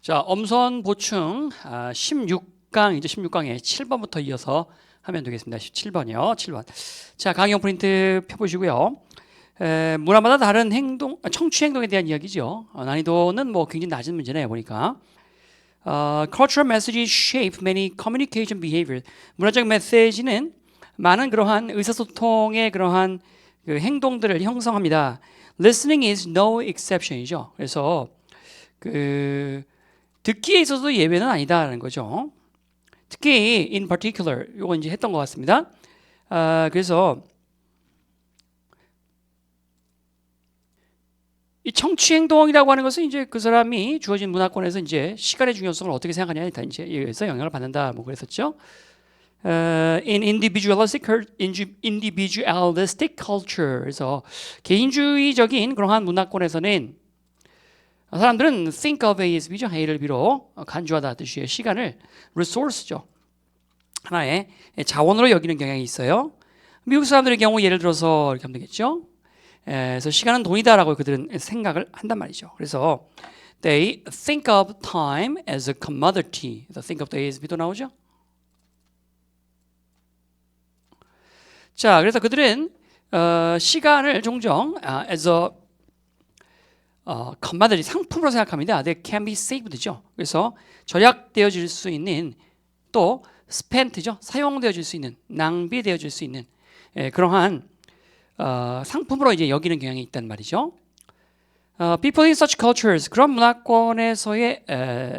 자, 엄선 보충 16강 이제 16강에 7번부터 이어서 하면 되겠습니다. 17번이요. 7번. 자, 강의 프린트 펴 보시고요. 문화마다 다른 행동, 청취 행동에 대한 이야기죠. 난이도는 뭐 굉장히 낮은 문제네요, 보니까. Cultural messages shape many communication behavior. 문화적 메시지는 많은 그러한 의사소통의 그러한 그 행동들을 형성합니다. Listening is no exception이죠. 그래서 듣기에 있어서도 예외는 아니다라는 거죠. 특히 in particular 이거 이제 했던 것 같습니다. 그래서 이 청취 행동이라고 하는 것은 이제 그 사람이 주어진 문화권에서 이제 시간의 중요성을 어떻게 생각하냐에 다 이제 여기서 영향을 받는다 뭐 그랬었죠. In individualistic culture, 그래서 개인주의적인 그러한 문화권에서는 사람들은 think of A죠. A를 비로 간주하다 뜻이에요. 시간을 resource죠. 하나의 자원으로 여기는 경향이 있어요. 미국 사람들의 경우 예를 들어서 이렇게 하면 되겠죠. 그래서 시간은 돈이다라고 그들은 생각을 한단 말이죠. 그래서 they think of time as a commodity. 그래서 think of the ASB도 나오죠. 자, 그래서 그들은 시간을 종종 as a commodity 상품으로 생각합니다. They can be saved죠. 그래서 절약되어질 수 있는 또 spent죠. 사용되어질 수 있는 낭비되어질 수 있는 그러한 상품으로 이제 여기는 경향이 있단 말이죠. People in such cultures 그런 문화권에서의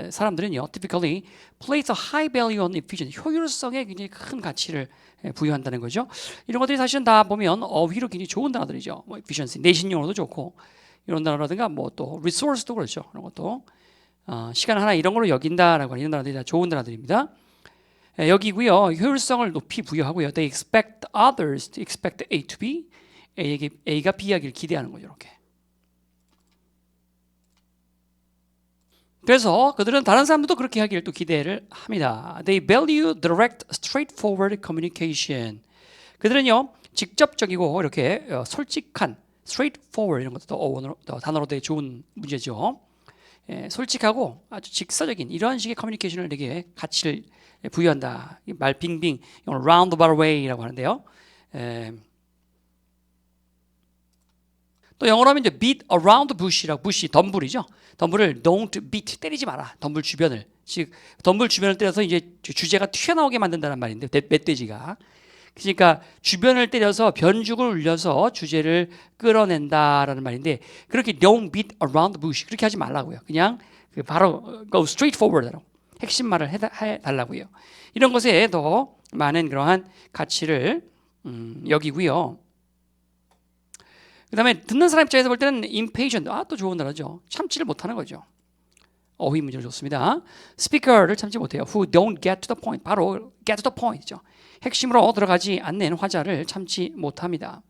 사람들은요, typically place a high value on efficiency 효율성에 굉장히 큰 가치를 부여한다는 거죠. 이런 것들이 사실은 다 보면 어휘로 굉장히 좋은 단어들이죠. 뭐 efficiency 내신용어도 좋고 이런 단어라든가 뭐 또 resource도 그렇죠. 그런 것도 시간 하나 이런 걸로 여긴다라고 하는 이런 단어들이 다 좋은 단어들입니다. 여기고요. 효율성을 높이 부여하고요. They expect others to expect A to B. A가 B하기를 기대하는 거죠. 이렇게. 그래서 그들은 다른 사람들도 그렇게 하기를 또 기대를 합니다. They value direct, straightforward communication. 그들은요 직접적이고 이렇게 솔직한, straightforward 이런 것도 더 단어로 되게 좋은 문제죠. 솔직하고 아주 직사적인 이런 식의 커뮤니케이션을 되게 가치를 부여한다. 말 빙빙, 이걸 roundabout way라고 하는데요. 또 영어로 하면 이제 beat around the bush이라고, bush 덤불이죠. 덤불을 don't beat 때리지 마라. 덤불 주변을, 즉 덤불 주변을 때려서 이제 주제가 튀어나오게 만든다는 말인데 멧돼지가. 그러니까 주변을 때려서 변죽을 울려서 주제를 끌어낸다라는 말인데 그렇게 don't beat around the bush 그렇게 하지 말라고요. 그냥 바로 go straight forward로 핵심 말을 해달라고요. 이런 것에 더 많은 그러한 가치를 여기고요. 그 다음에 듣는 사람 입장에서 볼 때는 impatient, 또 좋은 단어죠. 참지를 못하는 거죠. 어휘 문제로 좋습니다. 스피커를 참지 못해요. Who don't get to the point, 바로 get to the point이죠. 핵심으로 들어가지 않는 화자를 참지 못합니다.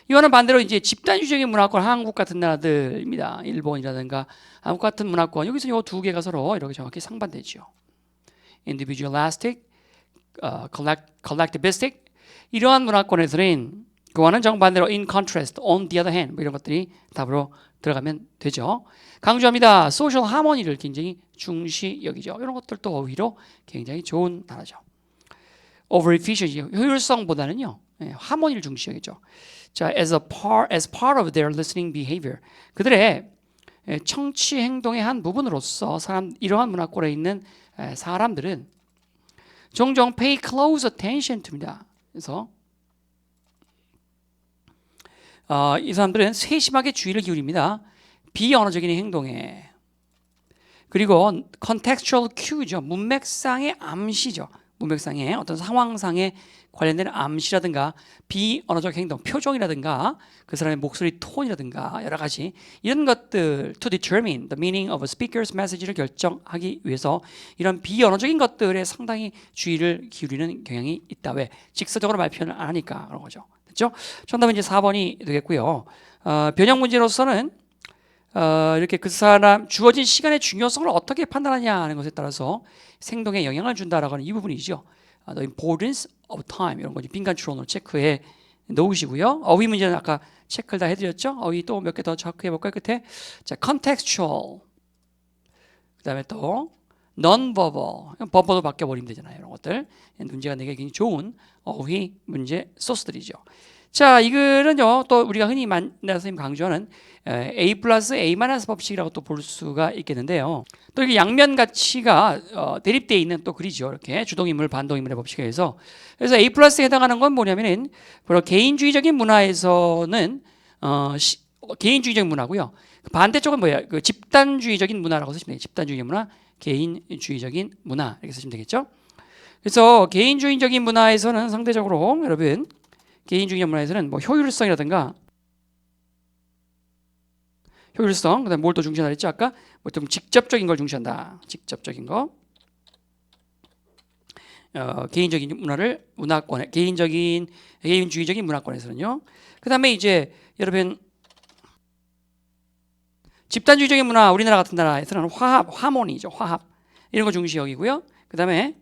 이거는 반대로 이제 집단주의적인 문화권, 한국 같은 나라들입니다. 일본이라든가 한국 같은 문화권, 여기서 이 두 개가 서로 이렇게 정확히 상반되죠. Individualistic, collectivistic 이러한 문화권에서는 그와는 정반대로 in contrast, on the other hand 뭐 이런 것들이 답으로 들어가면 되죠. 강조합니다. 소셜 하모니를 굉장히 중시 여기죠. 이런 것들도 어휘로 굉장히 좋은 단어죠. over efficiency, 효율성보다는요, 하모니를 중시 여기죠. 자, as part of their listening behavior, 그들의 청취 행동의 한 부분으로서 이러한 문화권에 있는 사람들은 종종 pay close attention to입니다. 그래서 이 사람들은 세심하게 주의를 기울입니다. 비언어적인 행동에. 그리고 contextual cue죠. 문맥상의 암시죠. 문맥상의 어떤 상황상에 관련된 암시라든가 비언어적 행동, 표정이라든가 그 사람의 목소리 톤이라든가 여러 가지 이런 것들 to determine the meaning of a speaker's message를 결정하기 위해서 이런 비언어적인 것들에 상당히 주의를 기울이는 경향이 있다. 왜? 직설적으로 말 표현을 안 하니까 그런 거죠. 됐죠? 정답은 이제 4번이 되겠고요. 변형 문제로서는 이렇게 그 사람 주어진 시간의 중요성을 어떻게 판단하냐 하는 것에 따라서 행동에 영향을 준다라고 하는 이 부분이죠. The importance of time 이런 거 빈칸 추론으로 체크해 놓으시고요. 어휘 문제는 아까 체크를 다 해드렸죠. 어휘 또 몇 개 더 체크해 볼까요? 끝에 자, contextual 그다음에 또 non-verbal, 버버도 바뀌어버리면 되잖아요. 이런 것들 문제가 내기 굉장히 좋은 어휘 문제 소스들이죠. 자, 이거는요 또 우리가 흔히 만나 선생님 강조하는 A 플러스 A 마이너스 법칙이라고 또 볼 수가 있겠는데요. 또 이게 양면 가치가 대립되어 있는 또 글이죠. 이렇게 주동인물, 반동인물의 법칙에 의해서. 그래서 A 플러스에 해당하는 건 뭐냐면은 바로 개인주의적인 문화에서는 개인주의적인 문화고요. 반대쪽은 뭐야? 그 집단주의적인 문화라고 쓰시면 돼요. 집단주의 문화, 개인주의적인 문화 이렇게 쓰시면 되겠죠. 그래서 개인주의적인 문화에서는 상대적으로 여러분 개인주의 문화에서는 뭐 효율성이라든가 효율성, 그다음 뭘 더 중시한다 했죠? 아까 뭐 좀 직접적인 걸 중시한다. 직접적인 거. 개인적인 문화를 문화권에 개인주의적인 문화권에서는요. 그다음에 이제 여러분 집단주의적인 문화 우리나라 같은 나라에서는 화합, 하모니죠. 화합 이런 거 중시 여기고요. 그다음에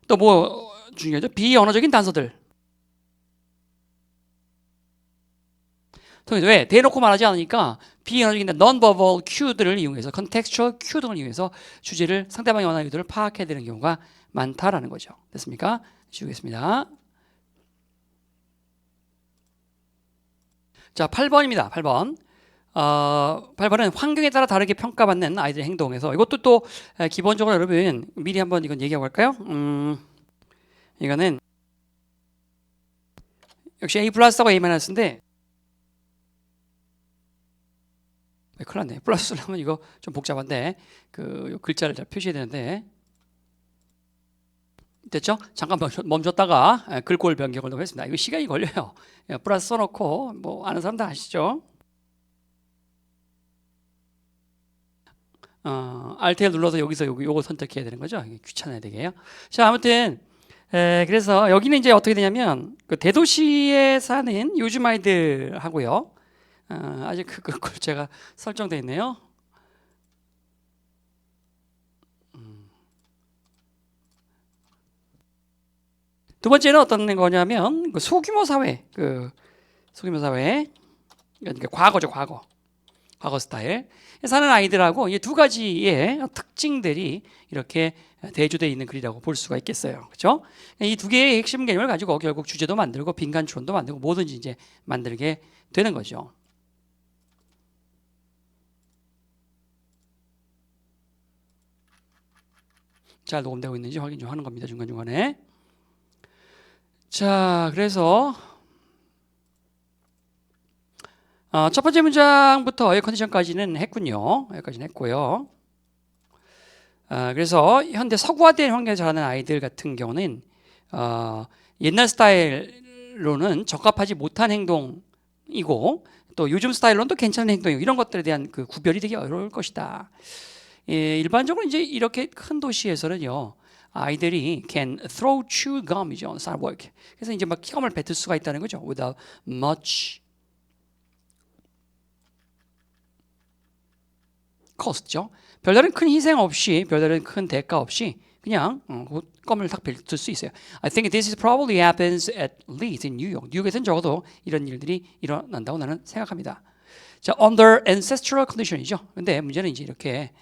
또 뭐 중요하죠? 비언어적인 단서들. 왜? 대놓고 말하지 않으니까 비언어적인 non-verbal cue들을 이용해서 contextual cue 등을 이용해서 주제를 상대방의 원하는 의도를 파악해야 되는 경우가 많다라는 거죠. 됐습니까? 지우겠습니다. 자, 8번입니다. 8번. 8번은 환경에 따라 다르게 평가받는 아이들의 행동에서 이것도 또 기본적으로 여러분 미리 한번 이건 얘기하고 갈까요? 이거는 역시 A 플러스하고 A 마이너스인데 큰일 났네. 플러스를 하면 이거 좀 복잡한데 그 글자를 잘 표시해야 되는데 됐죠? 잠깐 멈췄다가 글꼴 변경을 좀 했습니다. 이거 시간이 걸려요. 플러스 써놓고 뭐 아는 사람 다 아시죠? Alt 눌러서 여기서 요거 선택해야 되는 거죠. 귀찮아야 되게요. 자, 아무튼 그래서 여기는 이제 어떻게 되냐면 그 대도시에 사는 요즘 아이들 하고요. 아직 그걸 제가 설정돼 있네요. 두 번째는 어떤 거냐면 그 소규모 사회, 소규모 사회, 그러니까 과거죠, 과거 스타일 사는 아이들하고 이 두 가지의 특징들이 이렇게 대조되어 있는 글이라고 볼 수가 있겠어요. 그렇죠? 이 두 개의 핵심 개념을 가지고 결국 주제도 만들고 빈칸 추론도 만들고 뭐든지 이제 만들게 되는 거죠. 잘 녹음되고 있는지 확인 좀 하는 겁니다. 중간중간에. 자, 그래서 첫 번째 문장부터 컨디션까지는 했군요. 여기까지는 했고요. 그래서 현대 서구화된 환경에 자라는 아이들 같은 경우는 옛날 스타일로는 적합하지 못한 행동이고 또 요즘 스타일로는 또 괜찮은 행동이고 이런 것들에 대한 그 구별이 되게 어려울 것이다. 일반적으로 이제 이렇게 큰 도시에서는요. 아이들이 can throw chew gum이죠. on sidewalk. 그래서 이제 막 킥감을 뱉을 수가 있다는 거죠. without much cost죠. 별다른 큰 희생 없이, 별다른 큰 대가 없이 그냥 껌을 탁 뱉을 수 있어요. I think this is probably happens at least in New York. 뉴욕에서는 적어도 이런 일들이 일어난다고 나는 생각합니다. 자, under ancestral condition이죠. 근데 문제는 이제 이렇게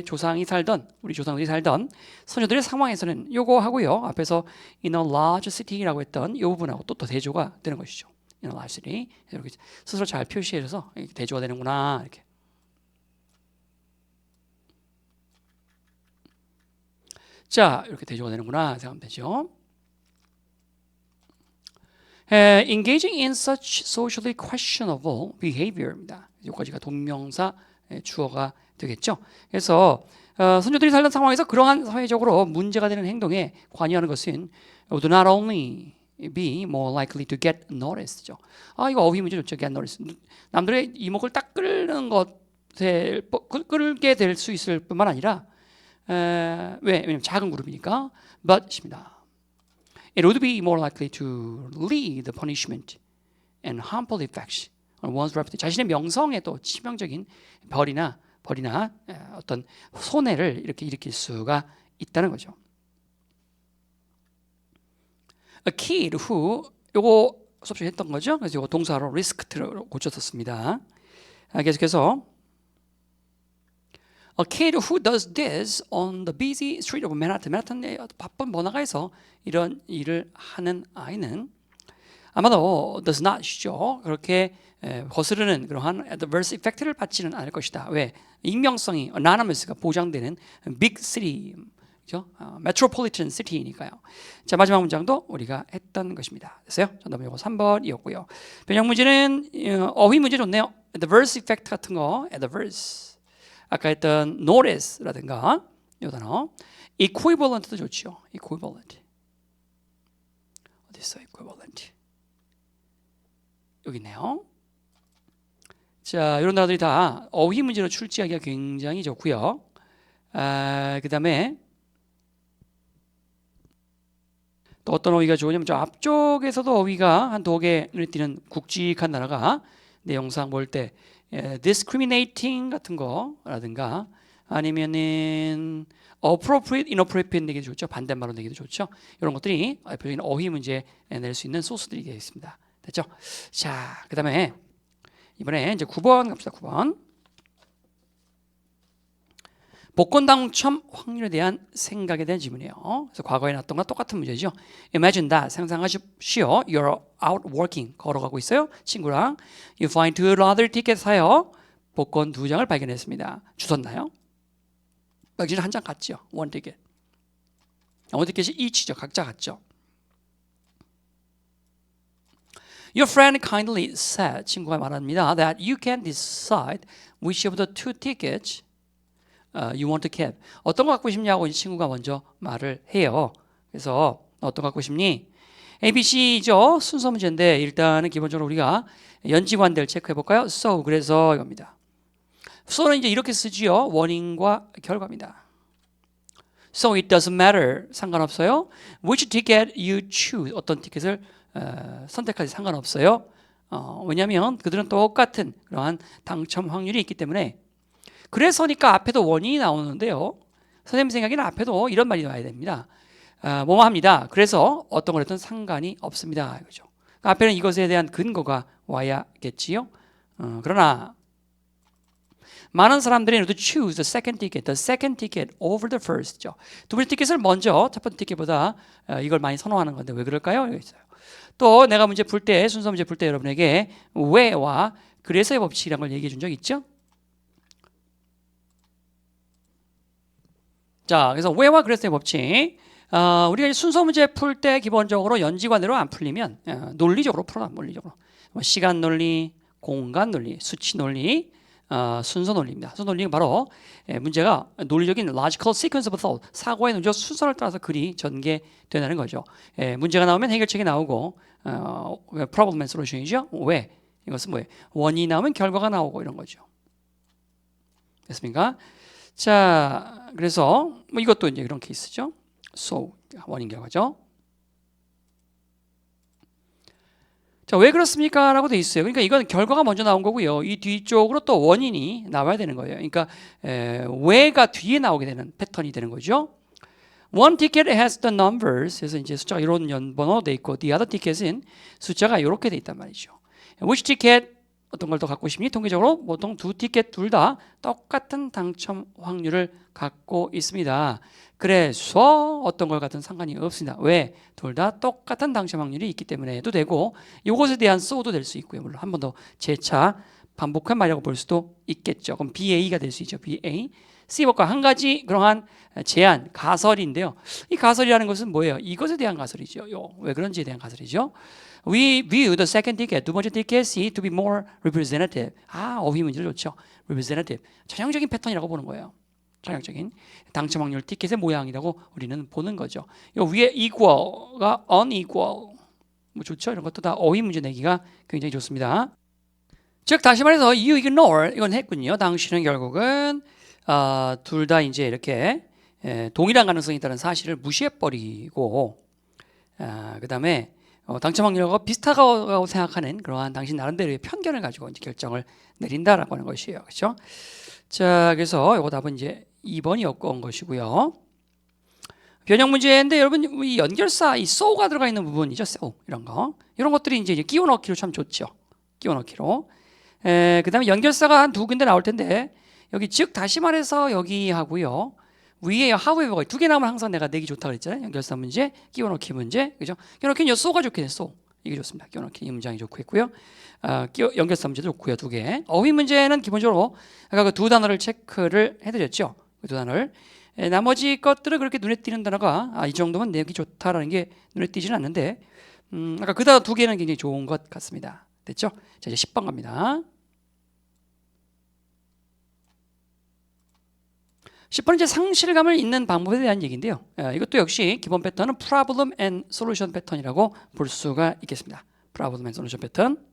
조상이 살던 우리 조상들이 살던 선조들의 상황에서는 요거 하고요. 앞에서 in a large city라고 했던 이 부분하고 또 대조가 되는 것이죠. in a large city 이렇게 스스로 잘 표시해서 대조가 되는구나 이렇게. 자, 이렇게 대조가 되는구나 생각하면 되죠. Engaging in such socially questionable behavior입니다. 여기까지가 동명사 주어가 되겠죠. 그래서 선조들이 살던 상황에서 그러한 사회적으로 문제가 되는 행동에 관여하는 것은 would not only be more likely to get noticed죠. 이거 어휘 문제 좋죠. get noticed. 남들의 이목을 딱 끌는 것에 끌게 될 수 있을 뿐만 아니라 왜냐면 작은 그룹이니까 but입니다. It would be more likely to lead the punishment and harmful effects on one's reputation. 자신의 명성에 또 치명적인 벌이나 어떤 손해를 이렇게 일으킬 수가 있다는 거죠. A kid who 요거 수업 중에 했던 거죠. 그래서 이거 동사로 risked로 고쳤었습니다. 계속해서 A kid who does this on the busy street of Manhattan. 맨하탄의 바쁜 번화가에서 이런 일을 하는 아이는 아마도 does not show 그렇게 거스르는 그러한 adverse effect를 받지는 않을 것이다. 왜? 익명성이 anonymous가 보장되는 big city, 그죠? metropolitan city니까요. 자, 마지막 문장도 우리가 했던 것입니다. 됐어요? 정답은 이거 3번이었고요. 변형 문제는 어휘 문제 좋네요. adverse effect 같은 거, adverse. 아까 했던 notice라든가 이 단어, equivalent도 좋죠. equivalent. 어디 있어? equivalent. 여기 있네요. 자, 이런 단어들이 다 어휘 문제로 출제하기가 굉장히 좋고요. 그 다음에 또 어떤 어휘가 좋으냐면 저 앞쪽에서도 어휘가 한 2개 눈에 띄는 굵직한 단어가 내용상 볼 때 discriminating 같은 거라든가 아니면은 appropriate, inappropriate 내기도 좋죠. 반대말로 내기도 좋죠. 이런 것들이 대표적인 어휘 문제에 낼 수 있는 소스들이 되어 있습니다. 됐죠? 자, 그 다음에 이번에 이제 9번 갑시다. 9번. 복권 당첨 확률에 대한 생각에 대한 질문이에요. 그래서 과거에 나왔던 거랑 똑같은 문제죠. Imagine that. 상상하십시오. You're out working. 걸어가고 있어요. 친구랑. You find 2 lottery tickets 사요. 복권 2장을 발견했습니다. 주웠나요? 여기는 한 장 같죠. 1 ticket. 1 ticket이 each죠. 각자 같죠. Your friend kindly said, 친구가 말합니다, that you can decide which of the 2 tickets you want to keep. 어떤 거 갖고 싶냐고 이 친구가 먼저 말을 해요. 그래서 어떤 거 갖고 싶니? A, B, C죠. 순서 문제인데 일단은 기본적으로 우리가 연지관대를 체크해 볼까요? So, 그래서 이겁니다. so는 이제 이렇게 쓰지요. 원인과 결과입니다. So it doesn't matter. 상관없어요. Which ticket you choose. 어떤 티켓을 선택하지 상관없어요. 왜냐하면 그들은 똑같은 그러한 당첨 확률이 있기 때문에. 그래서니까 앞에도 원인이 나오는데요. 선생님 생각에는 앞에도 이런 말이 나와야 됩니다. 뭐뭐 합니다. 그래서 어떤 거라든 상관이 없습니다. 그죠? 그러니까 앞에는 이것에 대한 근거가 와야겠지요. 그러나 많은 사람들이 to choose the second ticket over the first죠. 두 번째 티켓을 먼저 첫 번째 티켓보다 이걸 많이 선호하는 건데 왜 그럴까요? 여기 있어요. 또 내가 문제 풀 때 순서 문제 풀 때 여러분에게 왜와 그래서의 법칙이라는 걸 얘기해 준 적 있죠? 자, 그래서 왜와 그래서의 법칙. 우리가 순서 문제 풀 때 기본적으로 연지관대로 안 풀리면 논리적으로 풀어놔. 논리적으로. 시간 논리, 공간 논리, 수치 논리, 순서 논리입니다. 순서 논리는 바로 문제가 논리적인 logical sequence of thought, 사고의 논리적 순서를 따라서 글이 전개된다는 거죠. 문제가 나오면 해결책이 나오고 problem and solution이죠. 왜? 이것은 뭐예요? 원인이 나오면 결과가 나오고 이런 거죠. 됐습니까? 자, 그래서 뭐 이것도 이제 이런 케이스죠. So, 원인 결과죠. 자, 왜 그렇습니까? 라고 돼 있어요. 그러니까 이건 결과가 먼저 나온 거고요. 이 뒤쪽으로 또 원인이 나와야 되는 거예요. 그러니까 왜가 뒤에 나오게 되는 패턴이 되는 거죠. One ticket has the numbers. 그래서 이제 숫자가 이런 번호로 돼 있고, the other ticket은 숫자가 이렇게 돼 있단 말이죠. Which ticket? 어떤 걸 더 갖고 싶니? 통계적으로 보통 2 티켓 둘 다 똑같은 당첨 확률을 갖고 있습니다. 그래서 어떤 걸 갖든 상관이 없습니다. 왜? 둘 다 똑같은 당첨 확률이 있기 때문에 해도 되고 이것에 대한 so도 될 수 있고요. 물론 한 번 더 재차 반복한 말이라고 볼 수도 있겠죠. 그럼 BA가 될 수 있죠. BA. C법과 한 가지 그러한 제한, 가설인데요. 이 가설이라는 것은 뭐예요? 이것에 대한 가설이죠. 왜 그런지에 대한 가설이죠. We view the second ticket, 두 번째 티켓이 to be more representative. 어휘 문제를 좋죠. representative. 전형적인 패턴이라고 보는 거예요. 전형적인 당첨 확률 티켓의 모양이라고 우리는 보는 거죠. 요 위에 equal가 unequal. 뭐 좋죠. 이런 것도 다 어휘 문제 내기가 굉장히 좋습니다. 즉 다시 말해서 you ignore 이건 했군요. 당신은 결국은 둘 다 이제 이렇게 동일한 가능성이 있다는 사실을 무시해버리고 그 다음에 당첨 확률과 비슷하다고 생각하는 그러한 당신 나름대로의 편견을 가지고 이제 결정을 내린다라고 하는 것이에요. 그렇죠? 자, 그래서 이거 답은 이제 2번이었던 것이고요. 변형 문제인데 여러분 이 연결사 이 so가 들어가 있는 부분이죠. so 이런 것들이 이제 끼워 넣기로 참 좋죠. 끼워 넣기로. 그다음에 연결사가 한 두 군데 나올 텐데 여기 즉 다시 말해서 여기 하고요. 위에 however 두 개 나오면 항상 내가 내기 좋다 그랬잖아요. 연결사 문제, 끼워 넣기 문제, 그죠? 끼워 넣기는 so가 좋긴 해. so 이게 좋습니다. 끼워 넣기 이 문장이 좋고 있고요. 연결사 문제도 좋고요. 두 개. 어휘 문제는 기본적으로 아까 그 두 단어를 체크를 해드렸죠. 그 두 단어를. 나머지 것들은 그렇게 눈에 띄는 단어가 이 정도면 내기 좋다라는 게 눈에 띄지는 않는데 아까 그 단어 두 개는 굉장히 좋은 것 같습니다. 됐죠? 자, 이제 10번 갑니다. 10번은 이제 상실감을 잇는 방법에 대한 얘기인데요. 이것도 역시 기본 패턴은 problem and solution 패턴이라고 볼 수가 있겠습니다. problem and solution 패턴.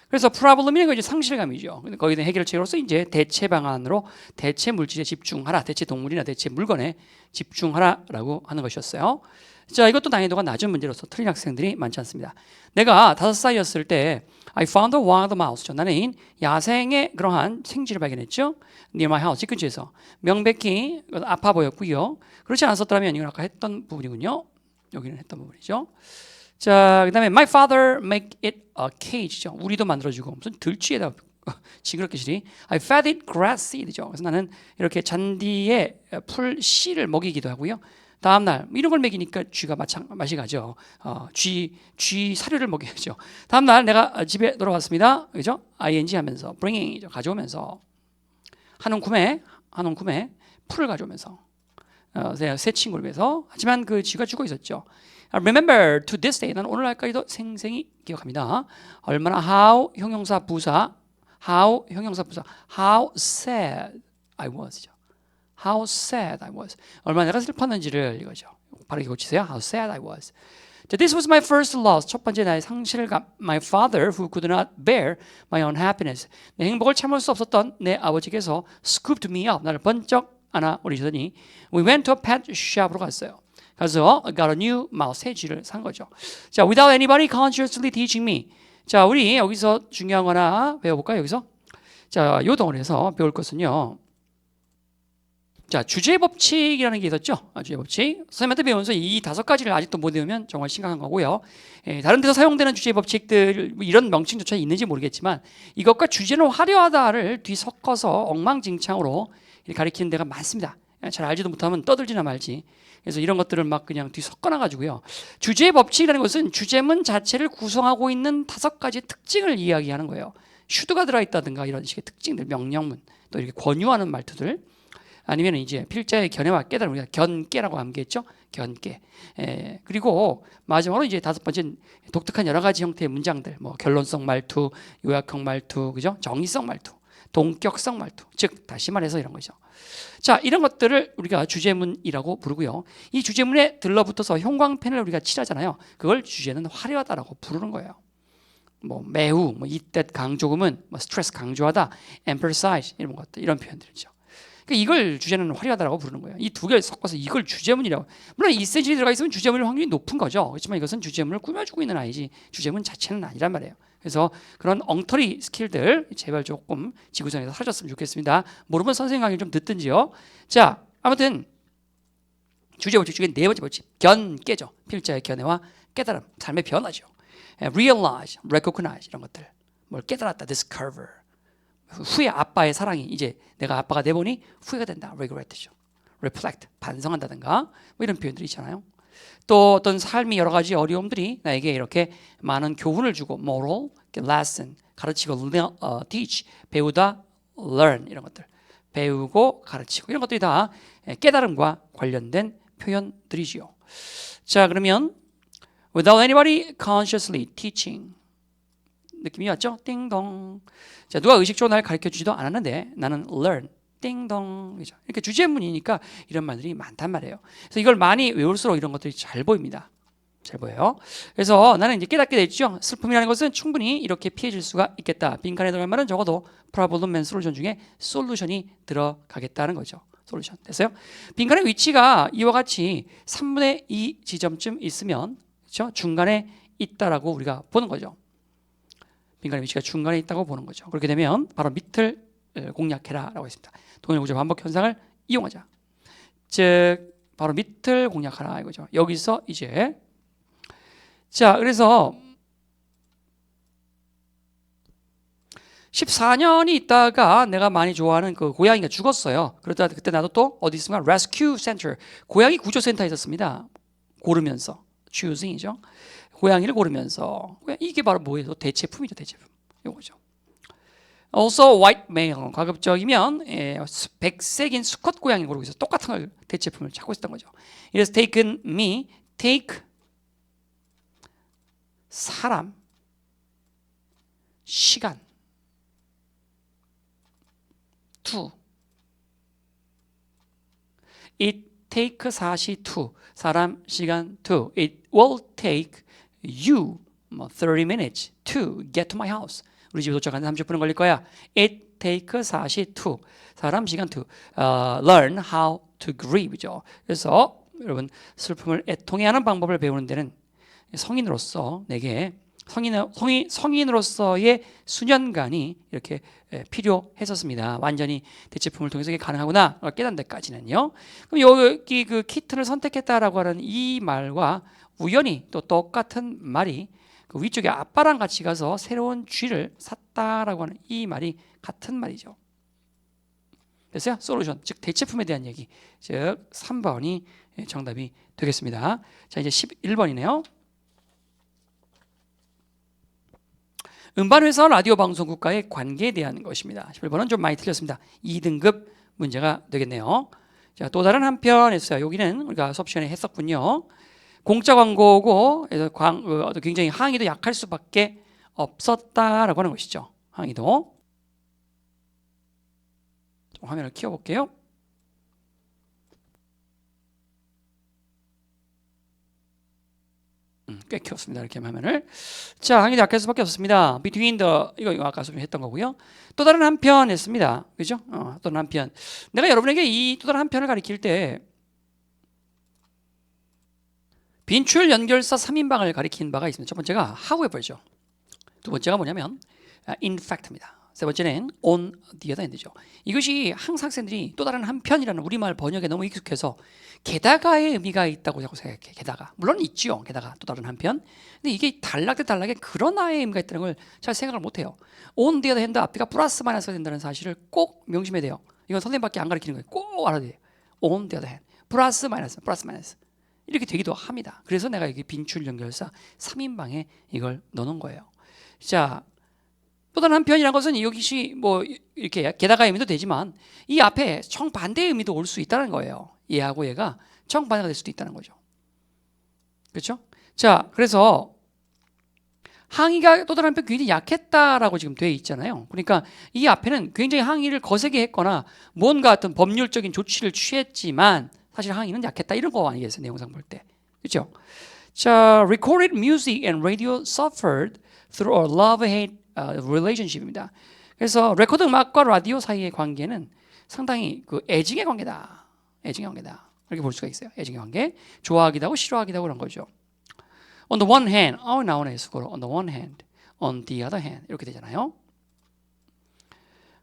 그래서 problem이라는 건 이제 상실감이죠. 거기에 대한 해결책으로서 이제 대체 방안으로 대체 물질에 집중하라, 대체 동물이나 대체 물건에 집중하라라고 하는 것이었어요. 자, 이것도 난이도가 낮은 문제로서 틀린 학생들이 많지 않습니다. 내가 5살이었을 때 I found a wild mouse. 나는 야생의 그러한 생쥐를 발견했죠. Near my house, 집 근처에서. 명백히 아파 보였고요. 그렇지 않았었다면 이건 아까 했던 부분이군요. 여기는 했던 부분이죠. 자, 그 다음에 my father make it a cage죠. 우리도 만들어주고 무슨 들쥐에다 징그럽게 시리. I fed it grass seed죠. 그래서 나는 이렇게 잔디에 풀 씨를 먹이기도 하고요. 다음날 이런 걸 먹이니까 쥐가 맛이 가죠. 쥐 사료를 먹여야죠. 다음날 내가 집에 돌아왔습니다. 그죠? ing 하면서 bringing이죠. 가져오면서 한 움큼에 풀을 가져오면서 새 친구를 위해서. 하지만 그 쥐가 죽어 있었죠. Remember to this day. 나는 오늘날까지도 생생히 기억합니다. 얼마나 how 형용사 부사 how sad I was. How sad I was. 얼마나 내가 슬펐는지를 이거죠. 바르게 고치세요. How sad I was. This was my first loss. 첫 번째 나의 상실감. My father who could not bear my own happiness. 내 행복을 참을 수 없었던 내 아버지께서 scooped me up. 나를 번쩍 안아 올리시더니 we went to a pet shop으로 갔어요. 가서 got a new mouse, 새 쥐를 산 거죠. 자, without anybody consciously teaching me. 자, 우리 여기서 중요한 거 하나 배워볼까요? 여기서 자, 요동을 배울 것은요. 자, 주제 법칙이라는 게 있었죠. 주제 법칙. 선생님한테 배우면서 이 5가지를 아직도 못 외우면 정말 심각한 거고요. 다른 데서 사용되는 주제 법칙들 이런 명칭조차 있는지 모르겠지만 이것과 주제는 화려하다를 뒤섞어서 엉망진창으로 가리키는 데가 많습니다. 잘 알지도 못하면 떠들지나 말지. 그래서 이런 것들을 막 그냥 뒤섞어놔 가지고요. 주제 법칙이라는 것은 주제문 자체를 구성하고 있는 5가지 특징을 이야기하는 거예요. 슈드가 들어있다든가 이런 식의 특징들, 명령문, 또 이렇게 권유하는 말투들. 아니면 이제 필자의 견해와 깨달음, 우리가 견깨라고 암기했죠. 견깨. 그리고 마지막으로 이제 5번째 독특한 여러 가지 형태의 문장들, 뭐 결론성 말투, 요약형 말투, 그죠? 정의성 말투, 동격성 말투. 즉 다시 말해서 이런 거죠. 자, 이런 것들을 우리가 주제문이라고 부르고요. 이 주제문에 들러붙어서 형광펜을 우리가 칠하잖아요. 그걸 주제는 화려하다라고 부르는 거예요. 뭐 매우, 뭐 이때 강조금은, 뭐 스트레스 강조하다, emphasize 이런 것들, 이런 표현들이죠. 그러니까 이걸 주제는 화려하다라고 부르는 거예요. 이 두 개를 섞어서 이걸 주제문이라고. 물론 이센실이 들어가 있으면 주제문일 확률이 높은 거죠. 그렇지만 이것은 주제문을 꾸며주고 있는 아이지 주제문 자체는 아니란 말이에요. 그래서 그런 엉터리 스킬들 제발 조금 지구상에서 사라졌으면 좋겠습니다. 모르면 선생님 강의 좀 듣든지요. 자, 아무튼 주제 법칙 중에 4번째 법칙, 견깨죠. 필자의 견해와 깨달음, 삶의 변화죠. realize, recognize 이런 것들. 뭘 깨달았다, discover. 후에 아빠의 사랑이 이제 내가 아빠가 돼보니 후회가 된다. regret죠. reflect, 반성한다든가 뭐 이런 표현들이 있잖아요. 또 어떤 삶의 여러 가지 어려움들이 나에게 이렇게 많은 교훈을 주고 moral, lesson, 가르치고 teach, 배우다, learn 이런 것들. 배우고 가르치고 이런 것들이 다 깨달음과 관련된 표현들이지요. 자, 그러면 without anybody consciously teaching 느낌이 왔죠? 띵동. 자, 누가 의식적으로 날 가르쳐주지도 않았는데 나는 learn, 띵동. 이렇게 주제문이니까 이런 말들이 많단 말이에요. 그래서 이걸 많이 외울수록 이런 것들이 잘 보입니다. 잘 보여요. 그래서 나는 이제 깨닫게 됐죠. 슬픔이라는 것은 충분히 이렇게 피해질 수가 있겠다. 빈칸에 들어갈 말은 적어도 problem and solution 중에 solution이 들어가겠다는 거죠. 솔루션. 됐어요? 빈칸의 위치가 이와 같이 3분의 2 지점쯤 있으면 그렇죠? 중간에 있다라고 우리가 보는 거죠. 빈칸의 위치가 중간에 있다고 보는 거죠. 그렇게 되면 바로 밑을 공략해라라고 했습니다. 동일 구조 반복 현상을 이용하자. 즉 바로 밑을 공략하라 이거죠. 여기서 이제 자 그래서 14년이 있다가 내가 많이 좋아하는 그 고양이가 죽었어요. 그러다 그때 나도 또 어디 있으면 Rescue Center 고양이 구조센터에 있었습니다. 고르면서 choosing이죠. 고양이를 고르면서 이게 바로 뭐예요? 대체품이죠. 대체품 이거죠. Also white male 가급적이면 백색인 수컷 고양이를 고르고 있어서 똑같은 걸 대체품을 찾고 있었던 거죠. It has taken me take 사람 시간 to it take 사시 to 사람 시간 to it will take you 30 minutes to get to my house 우리 집에 도착하는데 30분은 걸릴 거야. it take 사시 to 사람 시간 to learn how to grieve죠. 그래서 여러분 슬픔을 애통해하는 방법을 배우는 데는 성인으로서 내게 성인으로서의 수년간이 이렇게 필요했었습니다. 완전히 대체품을 통해서 이게 가능하구나 깨닫는 데까지는요. 그럼 여기 그 키튼을 선택했다라고 하는 이 말과 우연히 또 똑같은 말이 그 위쪽에 아빠랑 같이 가서 새로운 쥐를 샀다라고 하는 이 말이 같은 말이죠. 됐어요? 솔루션, 즉 대체품에 대한 얘기, 즉 3번이 정답이 되겠습니다. 자 이제 11번이네요. 음반회사 라디오 방송국과의 관계에 대한 것입니다. 11번은 좀 많이 틀렸습니다. 2등급 문제가 되겠네요. 자, 또 다른 한편에서요. 여기는 우리가 수업 시간에 했었군요. 공짜 광고고 굉장히 항의도 약할 수밖에 없었다라고 하는 것이죠. 항의도. 좀 화면을 키워볼게요. 꽤 키웠습니다. 이렇게 화면을. 자, 항의도 약할 수밖에 없습니다. Between the 이거 아까 했던 거고요. 또 다른 한편 했습니다. 그죠? 또 다른 한편. 내가 여러분에게 이 또 다른 한편을 가리킬 때 빈출 연결사 3인방을 가리킨 바가 있습니다. 첫 번째가 however죠. 두 번째가 뭐냐면 in fact입니다. 세 번째는 on the other hand죠. 이것이 항상 학생들이 또 다른 한편이라는 우리말 번역에 너무 익숙해서 게다가의 의미가 있다고 자꾸 생각해. 게다가 물론 있죠. 게다가 또 다른 한편. 근데 이게 단락에 그러나의 의미가 있다는 걸 잘 생각을 못해요. on the other hand 앞뒤가 플러스 마이너스가 된다는 사실을 꼭 명심해야 돼요. 이건 선생님밖에 안 가르치는 거예요. 꼭 알아야 돼요. on the other hand 플러스 마이너스 이렇게 되기도 합니다. 그래서 내가 여기 빈출 연결사 3인방에 이걸 넣는 거예요. 자, 또 다른 한편이라는 것은 여기시 뭐 이렇게 게다가 의미도 되지만 이 앞에 정반대의 의미도 올 수 있다는 거예요. 얘하고 얘가 정반대가 될 수도 있다는 거죠. 그렇죠? 자, 그래서 항의가 또 다른 한편 굉장히 약했다라고 지금 되어 있잖아요. 그러니까 이 앞에는 굉장히 항의를 거세게 했거나 뭔가 어떤 법률적인 조치를 취했지만 사실 항의는 약했다 이런 거 아니겠어요? 내용상 볼 때. 그렇죠? 자, recorded music and radio suffered through a love-hate relationship입니다. 그래서 레코드 음악과 라디오 사이의 관계는 상당히 그 애증의 관계다. 애증의 관계다. 이렇게 볼 수가 있어요. 애증의 관계. 좋아하기도 하고 싫어하기도 하고 그런 거죠. On the one hand, 나오네 수고로. On the one hand, on the other hand 이렇게 되잖아요.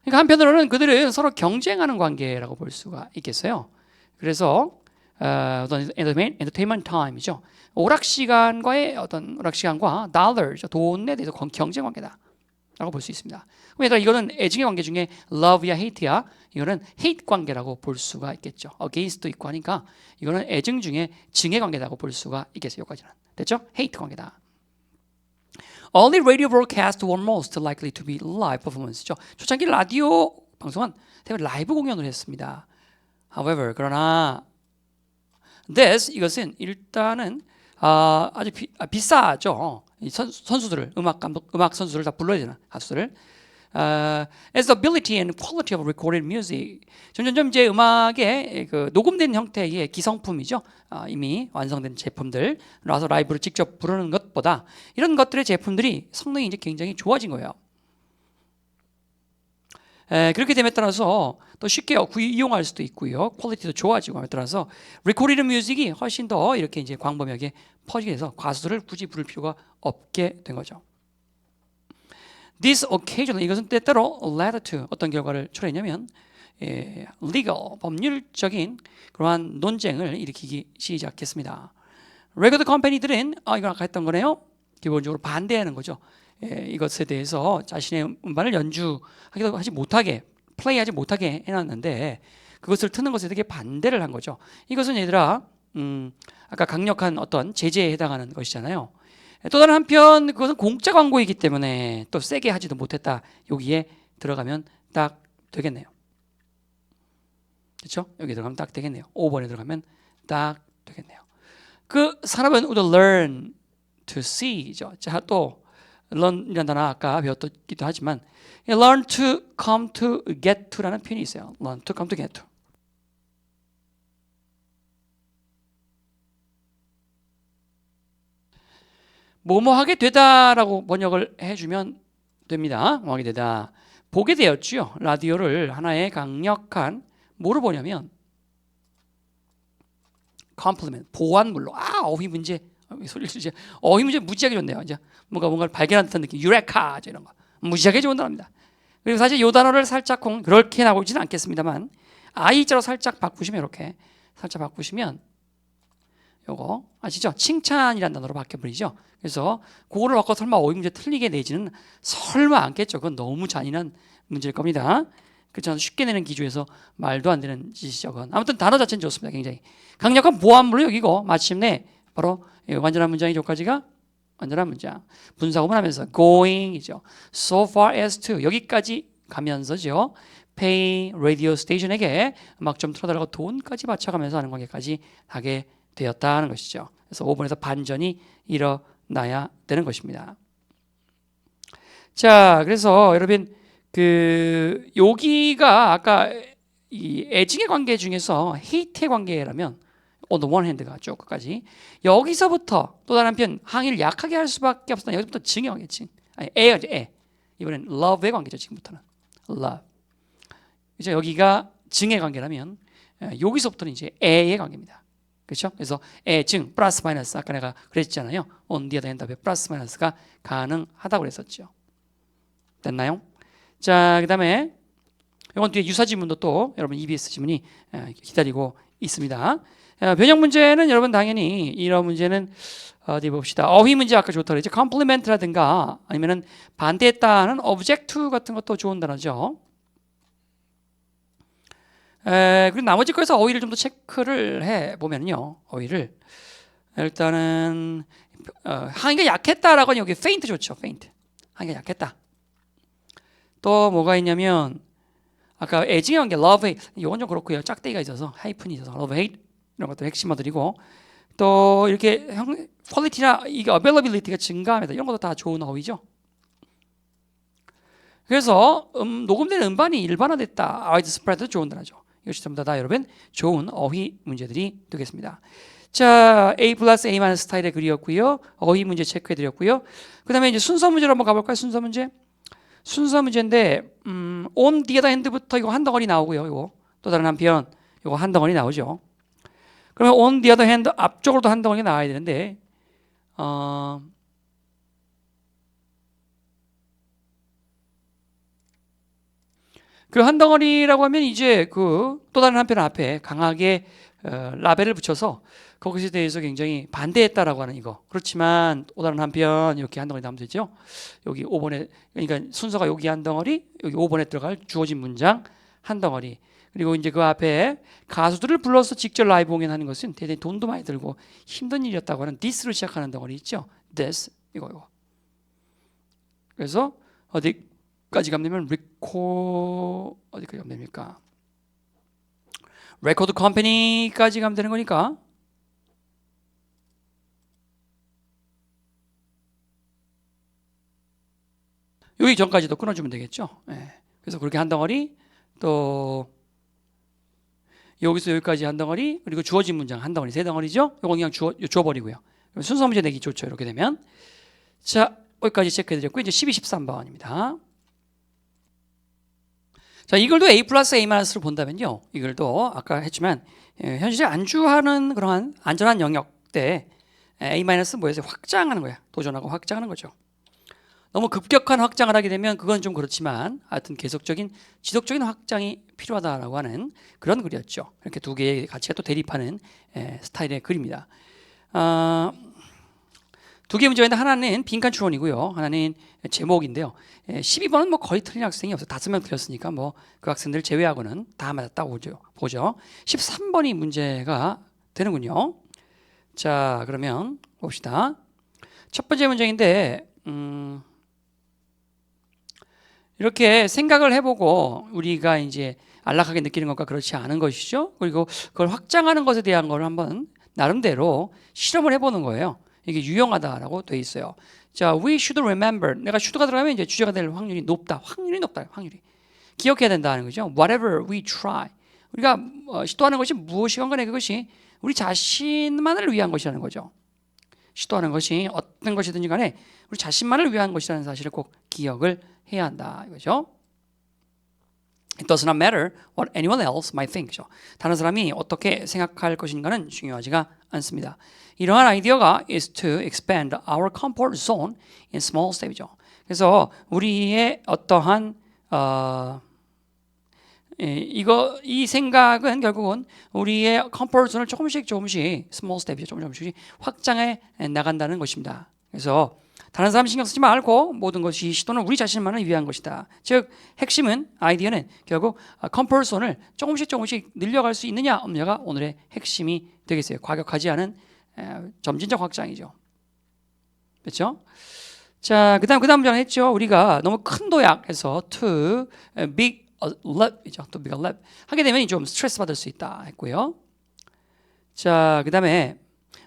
그러니까 한편으로는 그들은 서로 경쟁하는 관계라고 볼 수가 있겠어요. 그래서 어떤 entertainment time이죠. 오락 시간과 dollar, 돈에 대해서 경쟁 관계다라고 볼 수 있습니다. 그럼 얘들아 이거는 애증의 관계 중에 love야 hate야. 이거는 hate 관계라고 볼 수가 있겠죠. against도 있고 하니까 이거는 애증 중에 증의 관계라고 볼 수가 있겠어요. 여기까지는 됐죠? hate 관계다. Only radio broadcasts were most likely to be live performance죠. 초창기 라디오 방송은 대부분 라이브 공연을 했습니다. However, 그러나 이것은 일단은 아주 비싸죠. 선수들을 음악 선수를 다 불러야 되나 가수들을. As the ability and quality of recorded music 점점 이제 음악의 그 녹음된 형태의 기성품이죠. 이미 완성된 제품들 나와서 라이브로 직접 부르는 것보다 이런 것들의 제품들이 성능이 이제 굉장히 좋아진 거예요. 그렇게 됨에 따라서 또 쉽게 이용할 수도 있고요. 퀄리티도 좋아지고 함에 따라서 리코디드 뮤직이 훨씬 더 이렇게 이제 광범위하게 퍼지게 돼서 가수들을 굳이 부를 필요가 없게 된 거죠. This occasionally 이것은 때때로 led to 어떤 결과를 초래했냐면 legal 법률적인 그러한 논쟁을 일으키기 시작했습니다. 레코드 컴퍼니들은 이건 아까 했던 거네요. 기본적으로 반대하는 거죠. 이것에 대해서 자신의 음반을 연주하기도 하지 못하게 플레이하지 못하게 해놨는데 그것을 트는 것에 되게 반대를 한 거죠. 이것은 얘들아 아까 강력한 어떤 제재에 해당하는 것이잖아요. 또 다른 한편 그것은 공짜 광고이기 때문에 또 세게 하지도 못했다. 여기에 들어가면 딱 되겠네요. 그렇죠? 여기 들어가면 딱 되겠네요. 5번에 들어가면 딱 되겠네요. 그 사람은 would learn to see죠. 자, 또 learn이라는 단어 아까 배웠기도 하지만 learn to come to get to라는 표현이 있어요. learn to come to get to. 뭐뭐 하게 되다라고 번역을 해주면 됩니다. 뭐 하게 되다. 보게 되었죠. 라디오를 하나의 강력한 뭐로 보냐면 컴플리멘트 보완물로 어휘 문제 소리를 주제 어휘 문제 무지하게 좋네요. 이제 뭔가를 발견한 듯한 느낌 유레카 이런 거 무지하게 좋은 단어입니다. 그리고 사실 이 단어를 살짝 그렇게 나오지는 않겠습니다만 I자로 살짝 바꾸시면 이렇게 살짝 바꾸시면 요거 아시죠? 칭찬이라는 단어로 바뀌어버리죠. 그래서 그거를 바꿔서 설마 어휘 문제 틀리게 내지는 설마 않겠죠. 그건 너무 잔인한 문제일 겁니다. 그렇죠. 쉽게 내는 기조에서 말도 안 되는 짓이죠. 그건. 아무튼 단어 자체는 좋습니다. 굉장히 강력한 보완물로 여기고 마침내 바로 완전한 문장이 저까지가 완전한 문장. 분사구문 하면서 going이죠. So far as to 여기까지 가면서죠. pay radio station에게 음악 좀 틀어달라고 돈까지 바쳐가면서 하는 관계까지 하게 되었다는 것이죠. 그래서 5번에서 반전이 일어나야 되는 것입니다. 자, 그래서 여러분 여기가 아까 이 애증의 관계 중에서 height의 관계라면 on the one hand가 쭉 끝까지 여기서부터 또 다른 한편 항의를 약하게 할 수밖에 없었다. 여기부터 증의 관계, 애야죠, 애. 이번엔 love의 관계죠. 지금부터는 love. 그죠? 여기가 증의 관계라면 여기서부터는 이제 애의 관계입니다. 그렇죠? 그래서 애증 플러스 마이너스 아까 내가 그랬잖아요. on the other hand 답에 플러스 마이너스가 가능하다고 그랬었죠. 됐나요? 자, 그 다음에 이건 뒤에 유사 지문도 또 여러분 EBS 지문이 기다리고 있습니다. 변형 문제는 여러분 당연히 이런 문제는 어디 봅시다. 어휘 문제 아까 좋다고 그랬죠. complement라든가 아니면은 반대했다는 object 같은 것도 좋은 단어죠. 그리고 나머지 거에서 어휘를 좀 더 체크를 해 보면요. 어휘를 일단은 항의가 약했다라고 하면 여기 faint 좋죠. faint. 항의가 약했다. 또 뭐가 있냐면 아까 애증의 관계 love hate 이건 좀 그렇고요. 짝대기가 있어서 하이픈이 있어서 love hate 이런 것들 핵심어들이고 또 이렇게 퀄리티나 이게 availability가 증가하면서 이런 것도 다 좋은 어휘죠. 그래서 녹음된 음반이 일반화됐다. widespread 좋은 단어죠. 이것이 전부 다 여러분 좋은 어휘 문제들이 되겠습니다. 자, A 플러스 A 마이너스 스타일의 글이었고요. 어휘 문제 체크해드렸고요. 그 다음에 이제 순서 문제로 한번 가볼까요? 순서 문제인데 on the other hand부터 이거 한 덩어리 나오고요. 이거 또 다른 한편 이거 한 덩어리 나오죠. 그러면 on the other hand 앞쪽으로도 한 덩어리가 나와야 되는데 그 한 덩어리라고 하면 이제 그 또 다른 한편 앞에 강하게 라벨을 붙여서 거기에 대해서 굉장히 반대했다라고 하는 이거. 그렇지만 또 다른 한편 이렇게 한 덩어리 나오면 되죠. 여기 5번에 그러니까 순서가 여기 한 덩어리, 여기 5번에 들어갈 주어진 문장 한 덩어리. 그리고 이제 그 앞에 가수들을 불러서 직접 라이브 공연하는 것은 대단히 돈도 많이 들고 힘든 일이었다고 하는 this로 시작하는 덩어리 있죠. this 이거. 그래서 어디까지 가면 되면 어디까지 가면 됩니까? 레코드 컴퍼니까지 가면 되는 거니까 여기 전까지도 끊어주면 되겠죠. 그래서 그렇게 한 덩어리 또 여기서 여기까지 한 덩어리 그리고 주어진 문장 한 덩어리 세 덩어리죠. 이거 그냥 주어버리고요. 순서 문제 내기 좋죠. 이렇게 되면 자 여기까지 체크해드렸고 이제 12, 13번입니다. 자 이걸도 A 플러스 A 마이너스로 본다면요. 이걸도 아까 했지만 현실에 안주하는 그러한 안전한 영역 때 A 마이너스 뭐였어요? 확장하는 거야. 도전하고 확장하는 거죠. 너무 급격한 확장을 하게 되면 그건 좀 그렇지만 하여튼 계속적인 지속적인 확장이 필요하다라고 하는 그런 글이었죠. 이렇게 두 개의 가치가 또 대립하는 스타일의 글입니다. 두 개의 문제인데 하나는 빈칸 추론이고요. 하나는 제목인데요. 12번은 뭐 거의 틀린 학생이 없어요. 5명 틀렸으니까 뭐 그 학생들 제외하고는 다 맞았다고 보죠. 13번이 문제가 되는군요. 자, 그러면 봅시다. 첫 번째 문제인데 이렇게 생각을 해보고 우리가 이제 안락하게 느끼는 것과 그렇지 않은 것이죠. 그리고 그걸 확장하는 것에 대한 걸 한번 나름대로 실험을 해보는 거예요. 이게 유용하다라고 돼 있어요. 자, we should remember. 내가 should가 들어가면 이제 주제가 될 확률이 높다. 확률이. 기억해야 된다는 거죠. Whatever we try. 우리가 시도하는 것이 무엇이건 간에 그것이 우리 자신만을 위한 것이라는 거죠. 시도하는 것이 어떤 것이든지 간에 우리 자신만을 위한 것이라는 사실을 꼭 기억을 해야 한다 이거죠. It does not matter what anyone else might think. 다른 사람이 어떻게 생각할 것인가는 중요하지가 않습니다. 이러한 아이디어가 is to expand our comfort zone in small steps죠. 그래서 우리의 어떠한 이 생각은 결국은 우리의 comfort zone을 조금씩 small step이죠. 조금씩 확장해 나간다는 것입니다. 그래서 다른 사람 신경 쓰지 말고 모든 것이 시도는 우리 자신만을 위한 것이다. 즉 핵심은 아이디어는 결국 comfort zone을 조금씩 늘려갈 수 있느냐 없느냐가 오늘의 핵심이 되겠어요. 과격하지 않은 점진적 확장이죠. 그렇죠? 자, 그다음 문제는 했죠. 우리가 너무 큰 도약해서 too big a leap이죠. too big a leap 하게 되면 좀 스트레스 받을 수 있다 했고요. 자, 그다음에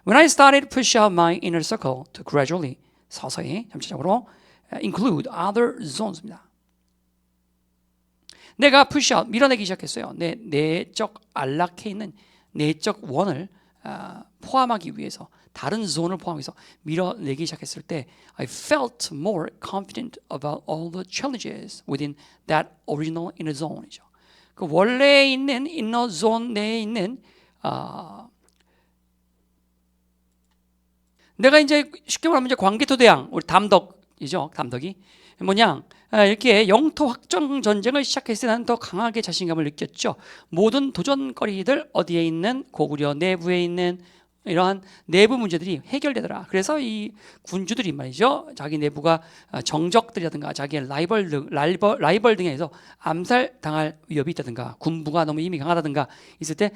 when I started to push out my inner circle to gradually 서서히 점차적으로 include other zones입니다. 내가 push out 밀어내기 시작했어요. 내 내적 안락해 있는 내적 원을 포함하기 위해서 다른 존을 포함해서 밀어내기 시작했을 때 I felt more confident about all the challenges within that original inner zone이죠. 그 원래 있는 inner zone 내에 있는 내가 이제 쉽게 말하면 이제 광개토대왕 우리 담덕이죠. 담덕이 뭐냐 이렇게 영토 확정 전쟁을 시작했을 때 나는 더 강하게 자신감을 느꼈죠. 모든 도전거리들 어디에 있는 고구려 내부에 있는 이러한 내부 문제들이 해결되더라. 그래서 이 군주들이 말이죠. 자기 내부가 정적들이라든가 자기의 라이벌 등에서 암살당할 위협이 있다든가 군부가 너무 힘이 강하다든가 있을 때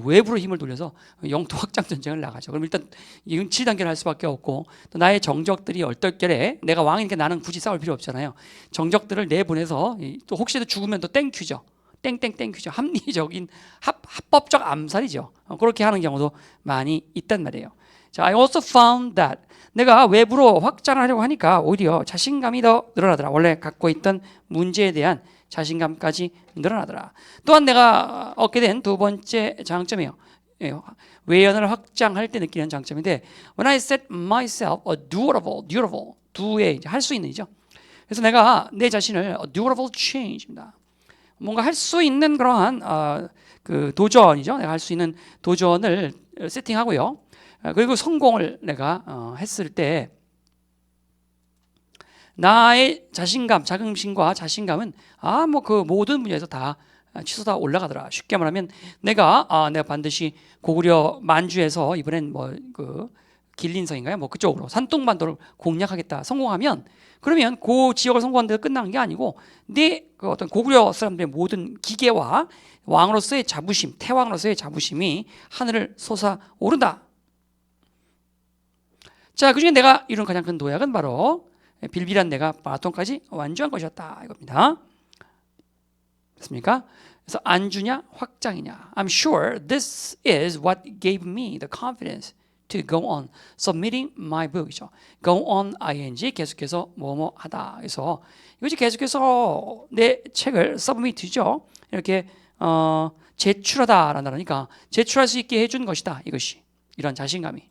외부로 힘을 돌려서 영토 확장 전쟁을 나가죠. 그럼 일단 이건 7단계를 할 수밖에 없고 또 나의 정적들이 얼떨결에 내가 왕이니까 나는 굳이 싸울 필요 없잖아요. 정적들을 내보내서 또 혹시라도 죽으면 또 땡큐죠. 땡큐죠. 합리적인 합법적 암살이죠. 그렇게 하는 경우도 많이 있단 말이에요. 자, I also found that 내가 외부로 확장을 하려고 하니까 오히려 자신감이 더 늘어나더라. 원래 갖고 있던 문제에 대한 자신감까지 늘어나더라. 또한 내가 얻게 된 두 번째 장점이에요. 외연을 확장할 때 느끼는 장점인데 when I set myself a durable 두에 할 수 있는이죠. 그래서 내가 내 자신을 a durable change입니다. 뭔가 할 수 있는 그러한 그 도전이죠. 내가 할 수 있는 도전을 세팅하고요. 그리고 성공을 내가 했을 때 나의 자신감, 자긍심과 자신감은 뭐 그 모든 분야에서 다 치솟아 올라가더라. 쉽게 말하면 내가 반드시 고구려 만주에서 이번엔 뭐 그 길린성인가요? 뭐 그쪽으로 산둥반도를 공략하겠다. 성공하면 그러면 그 지역을 성공한 데서 끝난 게 아니고 그 어떤 고구려 사람들의 모든 기계와 왕으로서의 자부심, 태왕으로서의 자부심이 하늘을 솟아오른다. 자, 그중에 내가 이룬 가장 큰 도약은 바로 빌빌한 내가 마라톤까지 완주한 것이었다 이겁니다. 됐습니까? 그래서 안주냐 확장이냐. I'm sure this is what gave me the confidence to go on submitting my book이죠. go on ing 계속해서 뭐뭐 하다. 그래서 이것이 계속해서 내 책을 submit죠. 이렇게 제출하다라는 단어니까 제출할 수 있게 해준 것이다. 이것이 이런 자신감이.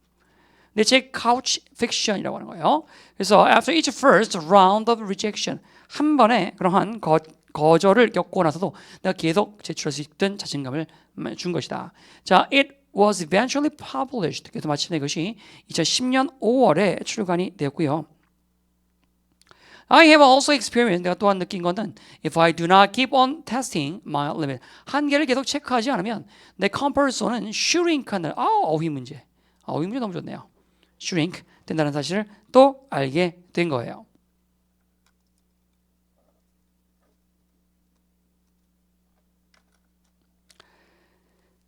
내 책 couch fiction이라고 하는 거예요. 그래서 after each first round of rejection 한 번에 그러한 거절을 겪고 나서도 내가 계속 제출할 수 있던 자신감을 준 것이다. 자, it was eventually published. 그래서 마침내 이것이 2010년 5월에 출간이 되었고요. I have also experienced, 내가 또한 느낀 거는 if I do not keep on testing my limit, 한계를 계속 체크하지 않으면 내 comfort zone은 shrink하는 어휘 문제 너무 좋네요. shrink 된다는 사실을 또 알게 된 거예요.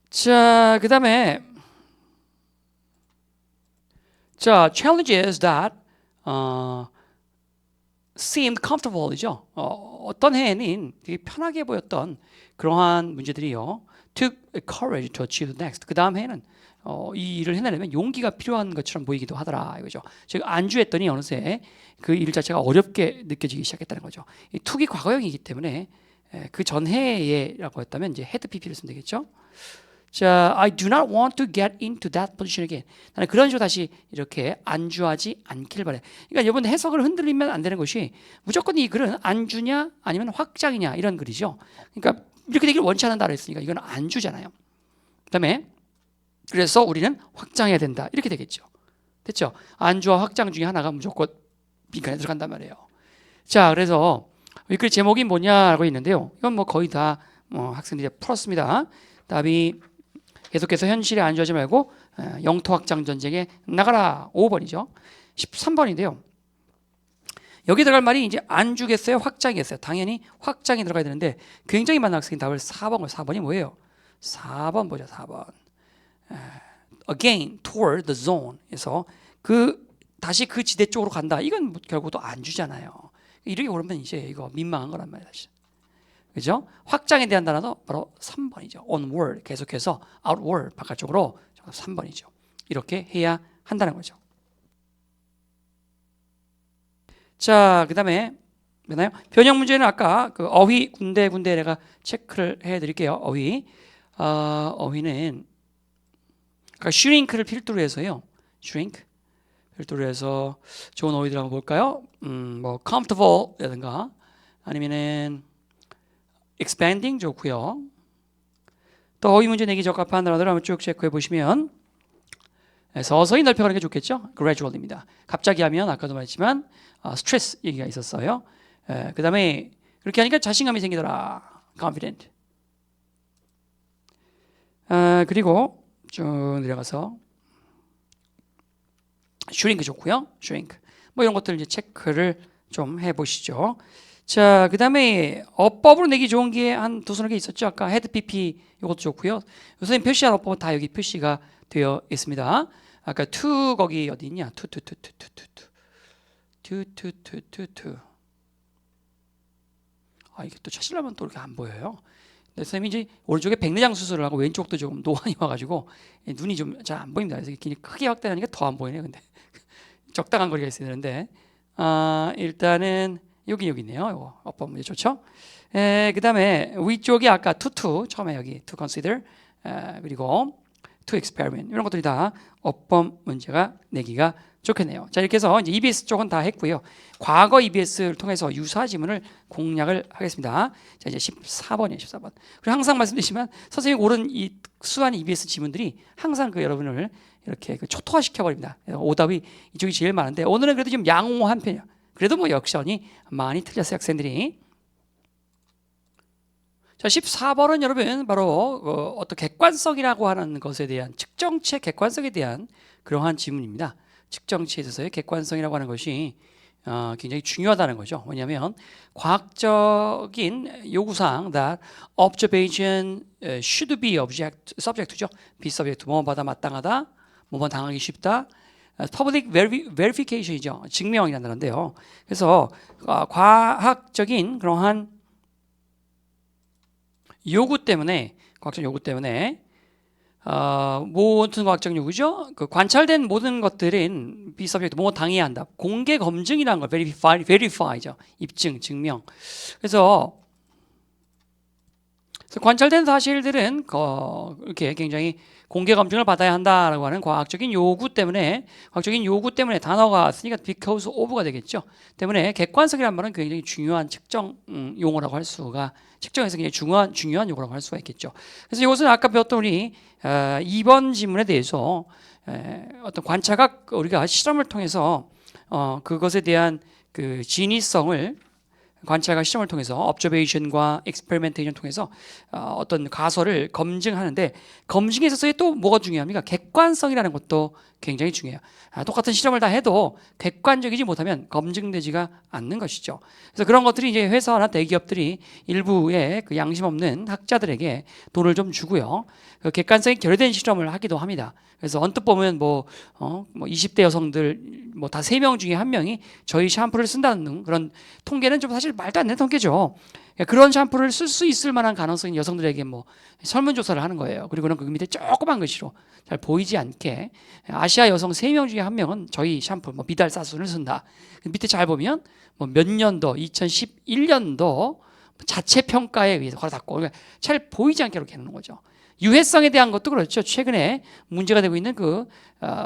자, 그 다음에 challenges that seemed comfortable이죠. 어떤 해에는 되게 편하게 보였던 그러한 문제들이요. took courage to achieve the next. 그 다음 해에는 이 일을 해내려면 용기가 필요한 것처럼 보이기도 하더라 이거죠. 즉 안주했더니 어느새 그 일 자체가 어렵게 느껴지기 시작했다는 거죠. 이 took이 과거형이기 때문에 그 전 해에라고 했다면 이제 had pp를 쓰면 되겠죠. 자, I do not want to get into that position again. 나는 그런 식으로 다시 이렇게 안주하지 않길 바래. 그러니까 이번 해석을 흔들리면 안 되는 것이 무조건 이 글은 안주냐 아니면 확장이냐 이런 글이죠. 그러니까 이렇게 되길 원치 않는다 그랬으니까 이건 안주잖아요. 그다음에 그래서 우리는 확장해야 된다 이렇게 되겠죠. 됐죠? 안주와 확장 중에 하나가 무조건 빈칸에 들어간단 말이에요. 자, 그래서 이 글 제목이 뭐냐라고 있는데요. 이건 뭐 거의 다 학생들이 풀었습니다. 답이 계속해서 현실에 안주하지 말고 영토 확장 전쟁에 나가라. 5번이죠. 13번인데요. 여기 들어갈 말이 이제 안주겠어요? 확장이겠어요? 당연히 확장이 들어가야 되는데 굉장히 많은 학생이 답을 4번이 뭐예요? 4번 보자. 4번. Again toward the zone에서 다시 그 지대 쪽으로 간다. 이건 결국 또 안주잖아요. 이렇게 오르면 이제 이거 민망한 거란 말이에요. 사실. 그죠? 확장에 대한 단어도 바로 3번이죠. onward 계속해서 outward 바깥쪽으로 3번이죠. 이렇게 해야 한다는 거죠. 자, 그다음에 맞나요? 변형 문제는 아까 그 어휘 군데 내가 체크를 해드릴게요. 어휘는 아까 shrink를 필두로 해서요. shrink 필두로 해서 좋은 어휘들 한번 볼까요? 뭐 comfortable라든가 아니면은 expanding 좋고요. 또 어휘 문제 내기 적합한 단어들 한번 쭉 체크해 보시면 서서히 넓혀가는 게 좋겠죠. gradual입니다. 갑자기 하면 아까도 말했지만 stress 얘기가 있었어요. 그 다음에 그렇게 하니까 자신감이 생기더라. confident. 그리고 쭉 내려가서 shrink 좋고요. shrink. 뭐 이런 것들 이제 체크를 좀 해보시죠. 자, 그 다음에 어법으로 내기 좋은 게 한 두서너 개 있었죠. 아까 헤드 PP 이것도 좋고요. 선생님 표시한 어법은 다 여기 표시가 되어 있습니다. 아까 to 거기 어디 있냐? to. 이게 또 찾으려면 또 이렇게 안 보여요. 선생님이 이제 오른쪽에 백내장 수술을 하고 왼쪽도 조금 노안이 와가지고 눈이 좀 잘 안 보입니다. 그래서 크게 확대하니까 더 안 보이네. 근데 적당한 거리가 있어야 되는데 일단은 여기 있네요. 이거 어법 문제 좋죠? 그 다음에 위쪽이 아까 to 처음에 여기 to consider 그리고 to experiment 이런 것들이 다 어법 문제가 내기가 좋겠네요. 자, 이렇게 해서 이제 EBS 쪽은 다 했고요. 과거 EBS를 통해서 유사 지문을 공략을 하겠습니다. 자, 이제 14번이에요. 14번. 그리고 항상 말씀드리지만 선생님이 고른 이 수한 EBS 지문들이 항상 여러분을 이렇게 초토화 시켜버립니다. 오답이 이쪽이 제일 많은데 오늘은 그래도 좀 양호한 편이에요. 그래도 뭐 역전이 많이 틀렸어요, 학생들이. 자, 14번은 여러분 바로 어떤 객관성이라고 하는 것에 대한 측정치의 객관성에 대한 그러한 지문입니다. 측정치에 있어서의 객관성이라고 하는 것이 굉장히 중요하다는 거죠. 왜냐하면 과학적인 요구사항 that observation should be subject죠. be subject 뭐뭐마다 마땅하다, 뭐뭐 당하기 쉽다. public verification이죠. 증명이라는 단어인데요. 그래서 과학적인 그러한 요구 때문에 과학적 요구 때문에 모든 과학적 요구죠. 그 관찰된 모든 것들은 비서비젝트 뭐 당해야 한다. 공개 검증이라는 걸 verify죠. 입증, 증명. 그래서 관찰된 사실들은 이렇게 굉장히 공개 검증을 받아야 한다라고 하는 과학적인 요구 때문에 단어가 쓰니까 because of가 되겠죠. 때문에 객관성이라는 말은 굉장히 중요한 측정 용어라고 할 수가 측정에서 굉장히 중요한 용어라고 할 수가 있겠죠. 그래서 이것은 아까 배웠던 우리 2번 지문에 대해서 어떤 관찰각 우리가 실험을 통해서 그것에 대한 그 진위성을 관찰과 실험을 통해서 observation과 experimentation 통해서 어떤 가설을 검증하는데 검증에 있어서 또 뭐가 중요합니까? 객관성이라는 것도 굉장히 중요해요. 똑같은 실험을 다 해도 객관적이지 못하면 검증되지가 않는 것이죠. 그래서 그런 것들이 이제 회사나 대기업들이 일부의 그 양심 없는 학자들에게 돈을 좀 주고요. 그 객관성이 결여된 실험을 하기도 합니다. 그래서 언뜻 보면 뭐 20대 여성들 뭐 다 3명 중에 1명이 저희 샴푸를 쓴다는 그런 통계는 좀 사실 말도 안 되는 통계죠. 그런 샴푸를 쓸 수 있을 만한 가능성인 여성들에게 뭐 설문조사를 하는 거예요. 그리고는 그 밑에 조그만 글씨로 잘 보이지 않게 아시아 여성 3명 중에 1명은 저희 샴푸 뭐 비달사순을 쓴다. 밑에 잘 보면 뭐 몇 년도 2011년도 자체 평가에 의해서 걸어놨고 그러니까 잘 보이지 않게 이렇게 해놓는 거죠. 유해성에 대한 것도 그렇죠. 최근에 문제가 되고 있는 그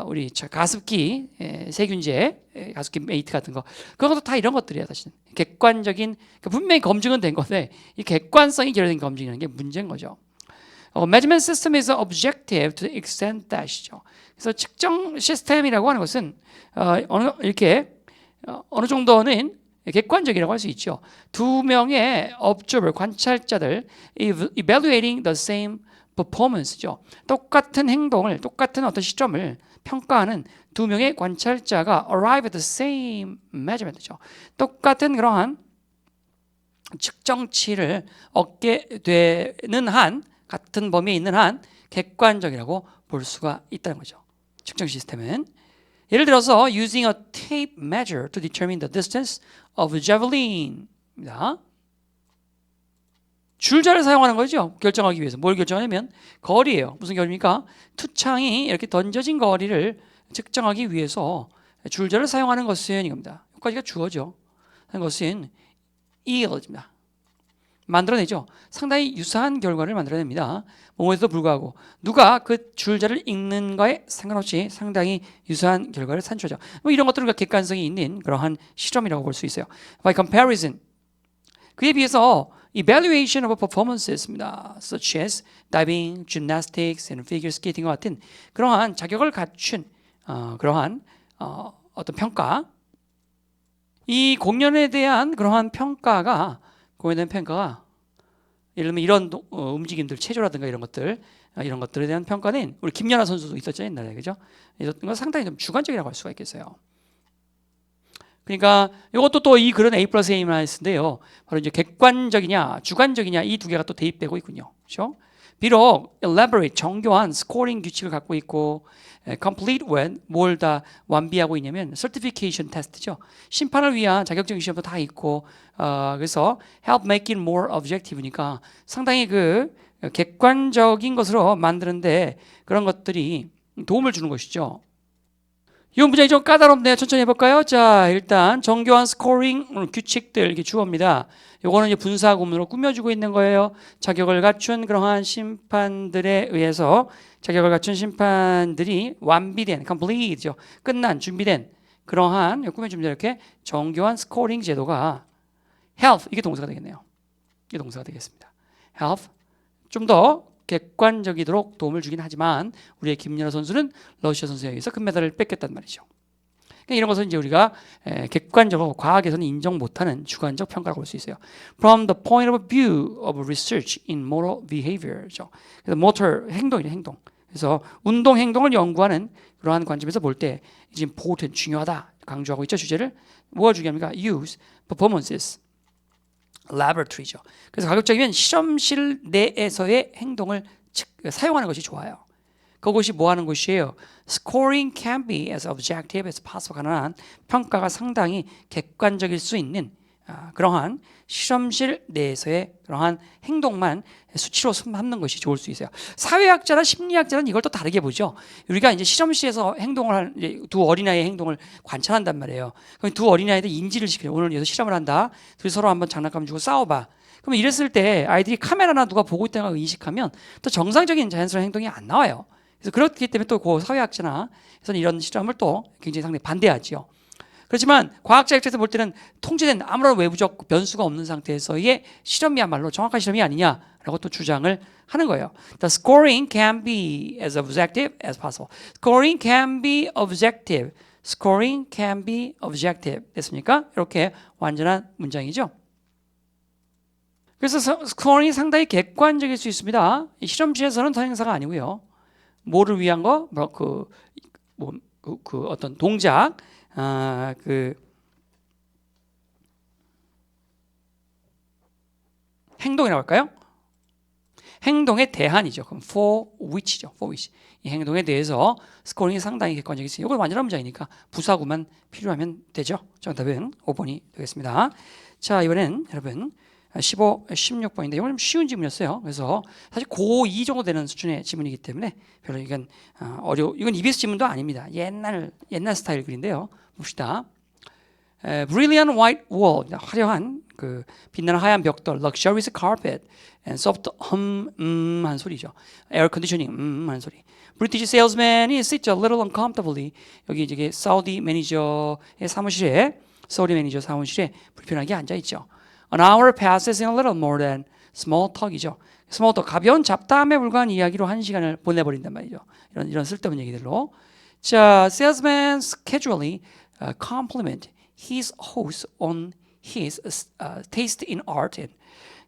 우리 가습기 세균제, 가습기 메이트 같은 거, 그것도 다 이런 것들이에요. 사실 객관적인 그러니까 분명히 검증은 된 건데 이 객관성이 결여된 검증이라는 게 문제인 거죠. Measurement system is objective to the extent that이죠. 그래서 측정 시스템이라고 하는 것은 어느 정도는 객관적이라고 할 수 있죠. 2명의 observer 관찰자들 evaluating the same performance죠. 똑같은 행동을, 똑같은 어떤 시점을 평가하는 2명의 관찰자가 arrive at the same measurement죠. 똑같은 그러한 측정치를 얻게 되는 한, 같은 범위에 있는 한 객관적이라고 볼 수가 있다는 거죠. 측정 시스템은 예를 들어서 using a tape measure to determine the distance of javelin입니다. 줄자를 사용하는 거죠. 결정하기 위해서. 뭘 결정하냐면 거리예요. 무슨 거리입니까? 투창이 이렇게 던져진 거리를 측정하기 위해서 줄자를 사용하는 것은 이겁니다. 여기까지가 주어죠. 하는 것은 yield입니다. 만들어내죠. 상당히 유사한 결과를 만들어냅니다. 뭐에도 불구하고 누가 그 줄자를 읽는가에 상관없이 상당히 유사한 결과를 산출하죠. 뭐 이런 것들은 객관성이 있는 그러한 실험이라고 볼 수 있어요. By comparison, 그에 비해서 evaluation of performances입니다. Such as diving, gymnastics, and figure skating과 같은 그러한 자격을 갖춘 그러한 어떤 평가, 이 공연에 대한 그러한 평가가 예를 들면 이런 움직임들, 체조라든가 이런 것들에 대한 평가는 우리 김연아 선수도 있었죠 옛날에, 그죠? 이건 상당히 좀 주관적이라고 할 수가 있겠어요. 그러니까 이것도 또 이 글은 A+A인데요. 바로 이제 객관적이냐, 주관적이냐 이 두 개가 또 대입되고 있군요. 그렇죠? 비록 elaborate, 정교한 스코어링 규칙을 갖고 있고 complete when, 뭘 다 완비하고 있냐면 certification test죠. 심판을 위한 자격증 시험도 다 있고 그래서 help make it more objective니까 상당히 그 객관적인 것으로 만드는데 그런 것들이 도움을 주는 것이죠. 이 문장이 좀 까다롭네요. 천천히 해볼까요? 자, 일단 정교한 스코어링 규칙들 이게 주어입니다. 요거는 이제 분사 구문으로 꾸며주고 있는 거예요. 자격을 갖춘 그러한 심판들에 의해서 자격을 갖춘 심판들이 완비된, complete죠. 끝난, 준비된 그러한 꾸며줍니다. 이렇게 정교한 스코어링 제도가 help, 이게 동사가 되겠네요. 이게 동사가 되겠습니다. help, 좀 더 객관적이도록 도움을 주긴 하지만 우리의 김연아 선수는 러시아 선수에 의해서 금메달을 뺏겼단 말이죠. 그러니까 이런 것은 이제 우리가 객관적으로 과학에서는 인정 못하는 주관적 평가라고 볼 수 있어요. From the point of view of research in motor behavior죠. 그래서 motor 행동이죠, 행동. 그래서 운동 행동을 연구하는 그러한 관점에서 볼 때 이제 important 중요하다 강조하고 있죠. 주제를 뭐가 중요합니까? Use, performances. laboratory죠. 그래서 가급적이면 실험실 내에서의 행동을 사용하는 것이 좋아요. 그것이 뭐 하는 것이에요? Scoring can be as objective as possible. 가능한 평가가 상당히 객관적일 수 있는 그러한 실험실 내에서의 그러한 행동만 수치로 삼는 것이 좋을 수 있어요. 사회학자나 심리학자는 이걸 또 다르게 보죠. 우리가 이제 실험실에서 행동을 한 두 어린아이의 행동을 관찰한단 말이에요. 그럼 두 어린아이들 인지를 시켜요. 오늘 여기서 실험을 한다. 둘이 서로 한번 장난감 주고 싸워봐. 그럼 이랬을 때 아이들이 카메라나 누가 보고 있다는 걸 인식하면 또 정상적인 자연스러운 행동이 안 나와요. 그래서 그렇기 때문에 또 그 사회학자나 그래서 이런 실험을 또 굉장히 상당히 반대하죠. 그렇지만 과학자 입장에서 볼 때는 통제된 아무런 외부적 변수가 없는 상태에서의 실험이야말로 정확한 실험이 아니냐라고 또 주장을 하는 거예요. The scoring can be as objective as possible. Scoring can be objective. Scoring can be objective. 됐습니까? 이렇게 완전한 문장이죠. 그래서 스코어링이 상당히 객관적일 수 있습니다. 실험실에서는 선행사가 아니고요. 뭐를 위한 거? 그 어떤 동작, 행동이라고 할까요? 행동에 대한이죠. 그럼 for which죠. for which. 이 행동에 대해서 스코어링이 상당히 객관적이 있어요. 이건 완전한 문장이니까 부사구만 필요하면 되죠. 정답은 5번이 되겠습니다. 자, 이번엔 여러분 15, 16번인데 이건 좀 쉬운 지문이었어요. 그래서 사실 고2 정도 되는 수준의 지문이기 때문에 별로 이건 이건 EBS 지문도 아닙니다. 옛날 스타일 글인데요. 봅시다. Brilliant white wall, 화려한 그 빛나는 하얀 벽돌, luxurious carpet, and soft 한 소리죠. Air conditioning 한 소리. British salesman sits a little uncomfortably. 여기 이제 사우디 매니저의 사무실에 사우디 매니저 사무실에 불편하게 앉아 있죠. An hour passes in a little more than small talk이죠. small talk, 가벼운 잡담에 불과한 이야기로 한 시간을 보내버린단 말이죠. 이런 쓸데없는 얘기들로. 자, salesman casually compliment his host on his taste in art.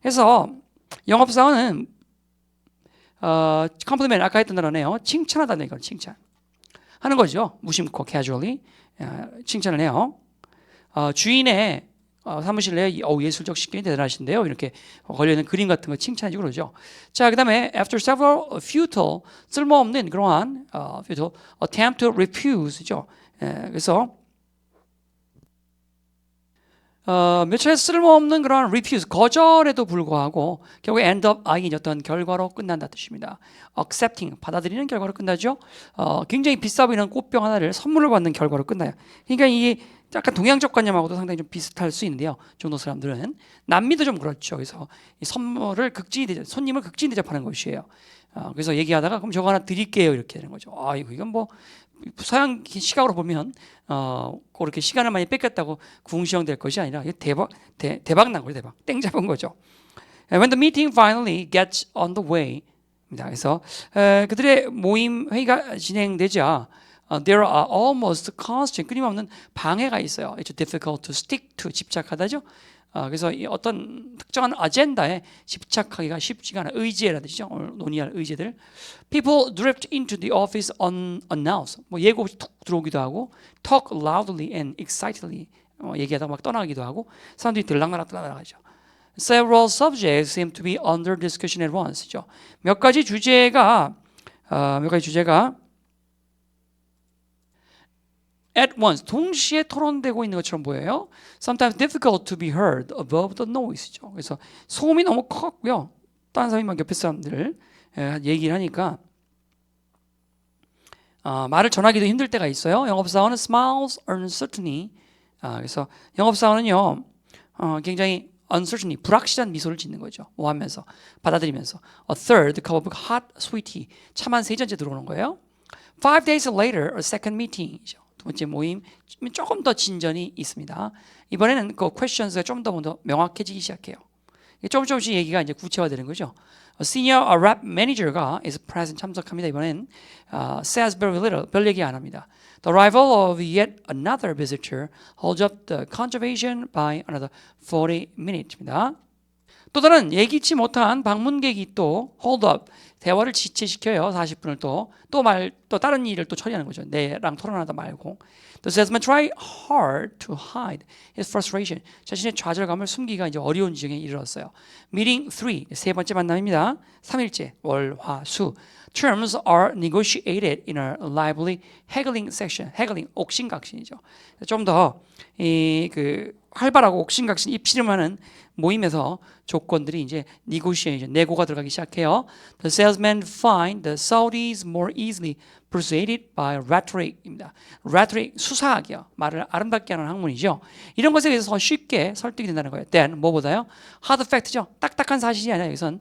그래서 영업사원은 compliment 아까 했던 단어네요. 칭찬하다는 이건 칭찬 하는 거죠. 무심코 casually 칭찬을 해요. 주인의 사무실 내에 예술적 식견이 대단하신데요. 이렇게 걸려있는 그림 같은 거 칭찬해주고 그러죠. 자, 그 다음에 after several futile 쓸모없는 그러한 futile attempt to refuse죠. 그래서 몇 차례 쓸모없는 그런 refuse, 거절에도 불구하고 결국 end up eyeing 어떤 결과로 끝난다 뜻입니다. accepting, 받아들이는 결과로 끝나죠. 굉장히 비싸 보이는 꽃병 하나를 선물을 받는 결과로 끝나요. 그러니까 이게 약간 동양적 관념하고도 상당히 좀 비슷할 수 있는데요. 중동 사람들은 남미도 좀 그렇죠. 그래서 이 선물을 손님을 극진히 대접하는 것이에요. 그래서 얘기하다가 그럼 저거 하나 드릴게요 이렇게 되는 거죠. 이건 뭐 서양 시각으로 보면 그렇게 시간을 많이 뺏겼다고 궁시렁될 것이 아니라 대박 난 거죠. 대박 땡 잡은 거죠. When the meeting finally gets on the way, 그래서 그들의 모임 회의가 진행되자 there are almost constant 끊임없는 방해가 있어요. It's difficult to stick to 집착하다죠. 그래서 이 어떤 특정한 아젠다에 집착하기가 쉽지가 않아. 의지해라 뜻이죠. 오늘 논의할 의제들. People drift into the office unannounced. 뭐 예고 없이 툭 들어오기도 하고, talk loudly and excitedly. 얘기하다가 막 떠나기도 하고, 사람들이 들락날락 떠나가죠. Several subjects seem to be under discussion at once죠. 몇 가지 주제가 at once, 동시에 토론되고 있는 것처럼 보여요. Sometimes difficult to be heard above the noise죠. 그래서 소음이 너무 컸고요. 다른 사람이 막 옆에 사람들 얘기를 하니까 말을 전하기도 힘들 때가 있어요. 영업사원은 smiles uncertainly. 그래서 영업사원은요 굉장히 uncertainly, 불확실한 미소를 짓는 거죠. 하면서 받아들이면서 a third cup of hot sweetie, 차만 세 잔째 들어오는 거예요. 5 days later, a second meeting이죠. 두 번째 모임 조금 더 진전이 있습니다. 이번에는 그 questions가 좀 더 명확해지기 시작해요. 조금씩 얘기가 이제 구체화되는 거죠. Senior rep manager가 is present 참석합니다. 이번엔 says very little, 별 얘기 안 합니다. The arrival of yet another visitor holds up the conversation by another 40 minutes입니다. 또 다른 예기치 못한 방문객이 또 hold up, 대화를 지체시켜요. 40분을 또 다른 일을 또 처리하는 거죠. 내랑 토론하다 말고. The salesman try hard to hide his frustration. 자신의 좌절감을 숨기기가 이제 어려운 지경에 이르렀어요. Meeting 3, 세 번째 만남입니다. 3일째, 월, 화, 수. Terms are negotiated in a lively haggling section. haggling, 옥신각신이죠. 좀 더 활발하고 옥신각신 입씨름하는 모임에서 조건들이 이제 negotiation, 내고가 들어가기 시작해요. The salesmen find the Saudis more easily persuaded by rhetoric입니다. rhetoric, 수사학이요. 말을 아름답게 하는 학문이죠. 이런 것에 의해서 더 쉽게 설득이 된다는 거예요. Then, 뭐보다요? hard fact죠. 딱딱한 사실이 아니라 여기선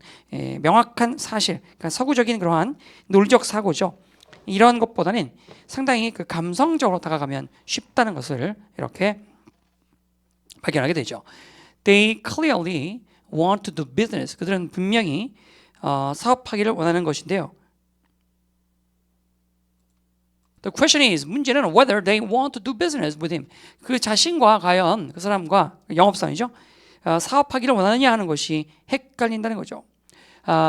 명확한 사실, 그러니까 서구적인 그러한 논리적 사고죠. 이런 것보다는 상당히 그 감성적으로 다가가면 쉽다는 것을 이렇게 발견하게 되죠. They clearly want to do business. 그들은 분명히 사업하기를 원하는 것인데요. The question is, 문제는 whether they want to do business with him. 그 자신과 과연 그 사람과 영업사원이죠. 사업하기를 원하느냐 하는 것이 헷갈린다는 거죠.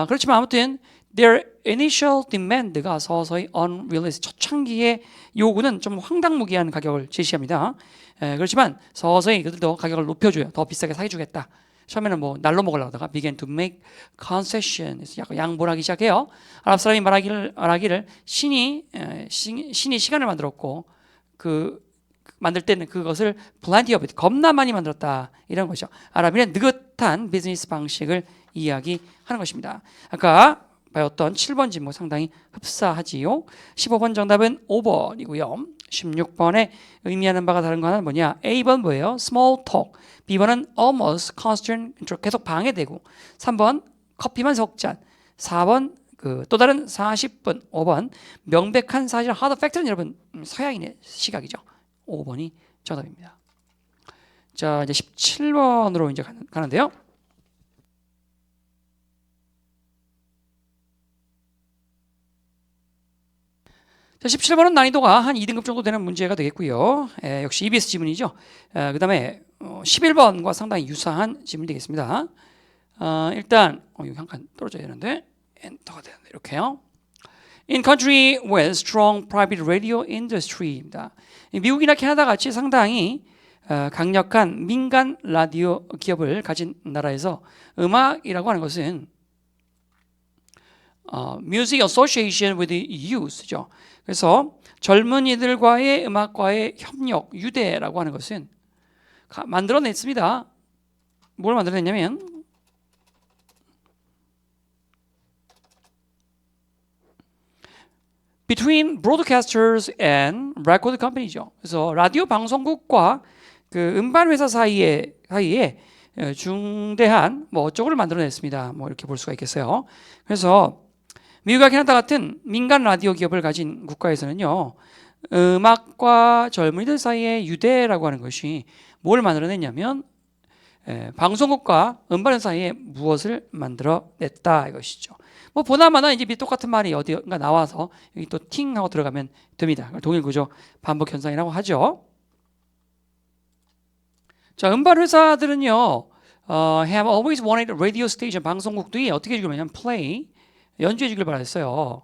그렇지만 아무튼 their initial demand가 서서히 unrealistic. 초창기의 요구는 좀 황당무계한 가격을 제시합니다. 그렇지만 서서히 그들도 가격을 높여줘요. 더 비싸게 사주겠다. 처음에는 뭐 날로 먹으려고 하다가 began to make concessions. 약간 양보를 하기 시작해요. 아랍 사람이 말하기를 신이 시간을 만들었고 만들 때는 그것을 plenty of it, 겁나 많이 만들었다 이런 거죠. 아랍인의 느긋한 비즈니스 방식을 이야기하는 것입니다. 아까 배웠던 7번 질문 상당히 흡사하지요. 15번 정답은 5번이고요. 16번에 의미하는 바가 다른 거 하나는 뭐냐? A번 뭐예요? small talk. B번은 almost constant, 계속 방해되고. 3번 커피만 석 잔. 4번 또 다른 40분. 5번 명백한 사실 hard fact는 여러분 서양인의 시각이죠. 5번이 정답입니다. 자, 이제 17번으로 이제 가는데요. 자, 17번은 난이도가 한 2등급 정도 되는 문제가 되겠고요. 역시 EBS 지문이죠. 그 다음에 11번과 상당히 유사한 지문이 되겠습니다. 일단 여기 한 칸 떨어져야 되는데 엔터가 되는데 이렇게요. In country with strong private radio industry입니다. 미국이나 캐나다 같이 상당히 강력한 민간 라디오 기업을 가진 나라에서 음악이라고 하는 것은 Music Association with Youth죠. 그래서 젊은이들과의 음악과의 협력, 유대라고 하는 것은 만들어냈습니다. 뭘 만들어냈냐면 Between broadcasters and record companies죠. 그래서 라디오 방송국과 그 음반 회사 사이에 중대한 뭐 어쩌고를 만들어냈습니다. 뭐 이렇게 볼 수가 있겠어요. 그래서 미국과 캐나다 같은 민간 라디오 기업을 가진 국가에서는요, 음악과 젊은이들 사이의 유대라고 하는 것이 뭘 만들어냈냐면 방송국과 음반 사이에 무엇을 만들어냈다 이것이죠. 뭐 보나마나 이제 똑같은 말이 어디가 나와서 여기 또 팅 하고 들어가면 됩니다. 동일 구조 반복 현상이라고 하죠. 자, 음반 회사들은요, have always wanted radio station 방송국들이 어떻게 해주냐면 play 연주해 주길 바랬어요.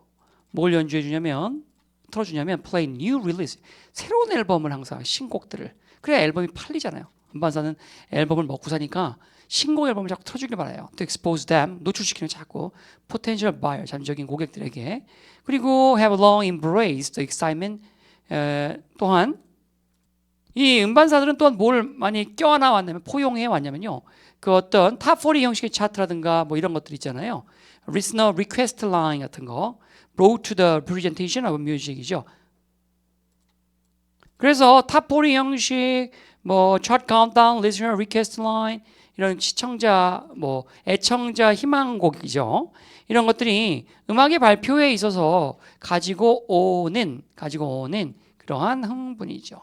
뭘 연주해 주냐면 틀어주냐면 play new release 새로운 앨범을 항상 신곡들을 그래야 앨범이 팔리잖아요. 음반사는 앨범을 먹고 사니까 신곡 앨범을 자꾸 틀어주길 바라요. To expose them 노출시키는 자꾸 potential buyer 잠재적인 고객들에게 그리고 have long embraced the excitement 또한 이 음반사들은 또한 뭘 많이 껴안아 왔냐면 포용해 왔냐면요. 그 어떤 탑40 형식의 차트라든가 뭐 이런 것들 있잖아요. Listener request line 같은 거, Road to the presentation of music이죠. 그래서 탑40 형식, 뭐 차트 카운트다운, Listener request line 이런 시청자, 뭐 애청자 희망곡이죠. 이런 것들이 음악의 발표에 있어서 가지고 오는 그러한 흥분이죠.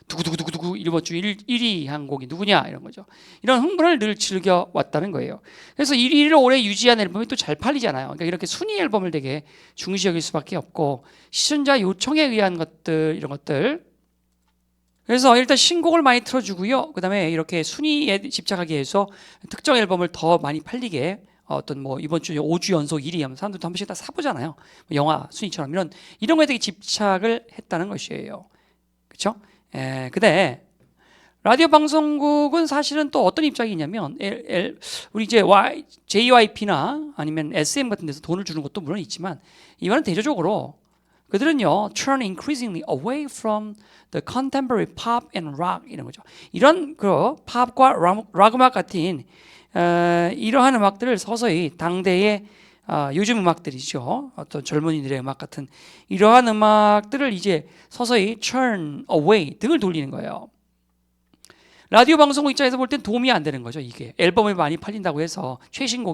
두구두구두구 이번 주 1위 한 곡이 누구냐 이런 거죠. 이런 흥분을 늘 즐겨왔다는 거예요. 그래서 1위를 오래 유지한 앨범이 또 잘 팔리잖아요. 그러니까 이렇게 순위 앨범을 되게 중시 여길 수밖에 없고 시청자 요청에 의한 것들 이런 것들. 그래서 일단 신곡을 많이 틀어주고요. 그 다음에 이렇게 순위에 집착하기 위해서 특정 앨범을 더 많이 팔리게 어떤 뭐 이번 주 5주 연속 1위 하면 사람들도 한 번씩 다 사보잖아요. 영화 순위처럼 이런 거에 되게 집착을 했다는 것이에요. 그렇죠? 근데 라디오 방송국은 사실은 또 어떤 입장이 있냐면 우리 이제 JYP나 아니면 SM 같은 데서 돈을 주는 것도 물론 있지만 이거는 대조적으로 그들은요 turn increasingly away from the contemporary pop and rock 이런 거죠. 이런 그 팝과 락 음악 같은 이러한 음악들을 서서히 당대의 요즘 음악들이죠. 어떤 젊은이들의 음악 같은 이러한 음악들을 이제 서서히 turn away 등을 돌리는 거예요. 라디오 방송국 입장에서 볼 땐 도움이 안 되는 거죠. 이게 앨범을 많이 팔린다고 해서 최신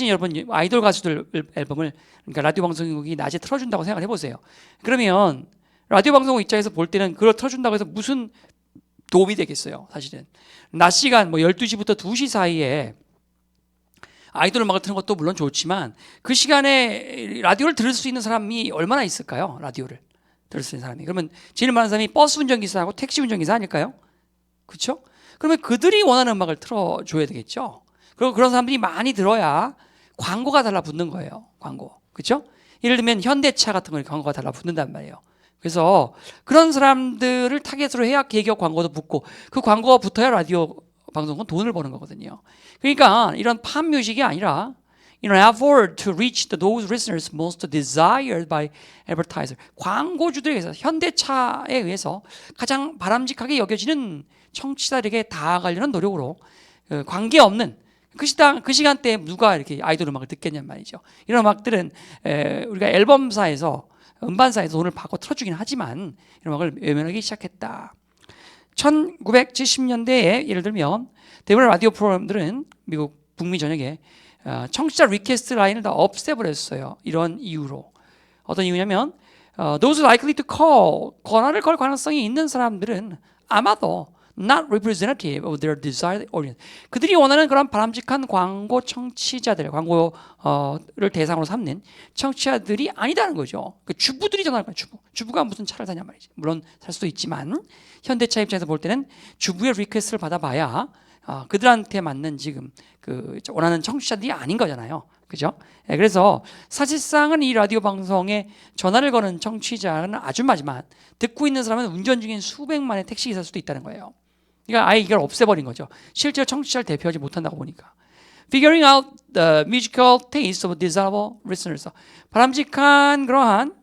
여러분 아이돌 가수들 앨범을 그러니까 라디오 방송국이 낮에 틀어준다고 생각을 해보세요. 그러면 라디오 방송국 입장에서 볼 때는 그걸 틀어준다고 해서 무슨 도움이 되겠어요. 사실은 낮 시간 뭐 12시부터 2시 사이에 아이돌 음악을 듣는 것도 물론 좋지만 그 시간에 라디오를 들을 수 있는 사람이 얼마나 있을까요? 라디오를 들을 수 있는 사람이. 그러면 제일 많은 사람이 버스 운전기사하고 택시 운전기사 아닐까요? 그렇죠? 그러면 그들이 원하는 음악을 틀어줘야 되겠죠. 그리고 그런 사람들이 많이 들어야 광고가 달라붙는 거예요. 광고. 그렇죠? 예를 들면 현대차 같은 거 광고가 달라붙는단 말이에요. 그래서 그런 사람들을 타겟으로 해야 개격 광고도 붙고 그 광고가 붙어야 라디오 방송은 돈을 버는 거거든요. 그러니까 이런 팝 뮤직이 아니라 in an effort to reach those listeners most desired by advertiser. 광고주들에 의해서 현대차에 의해서 가장 바람직하게 여겨지는 청취자들에게 다가가려는 노력으로 관계없는 그 시간대에 누가 이렇게 아이돌 음악을 듣겠냔 말이죠. 이런 음악들은 우리가 앨범사에서 음반사에서 돈을 받고 틀어주긴 하지만 이런 음악을 외면하기 시작했다. 1970년대에 예를 들면 대부분 라디오 프로그램들은 미국 북미 전역에 청취자 리퀘스트 라인을 다 없애버렸어요. 이런 이유로. 어떤 이유냐면 those likely to call, 전화를 걸 가능성이 있는 사람들은 아마도 not representative of their desired audience. 그들이 원하는 그런 바람직한 광고 청취자들, 광고를 대상으로 삼는 청취자들이 아니다는 거죠. 그 주부들이 전화할 거예요. 주부가 무슨 차를 사냐 말이지. 물론 살 수도 있지만 현대차 입장에서 볼 때는 주부의 리퀘스트를 받아봐야 그들한테 맞는 지금 그 원하는 청취자들이 아닌 거잖아요. 그죠? 그래서 사실상은 이 라디오 방송에 전화를 거는 청취자는 아주 마지막, 듣고 있는 사람은 운전 중인 수백만의 택시기사일 수도 있다는 거예요. 그러니까 아예 이걸 없애버린 거죠. 실제로 청취자를 대표하지 못한다고 보니까. Figuring out the musical taste of desirable listeners. 바람직한 그러한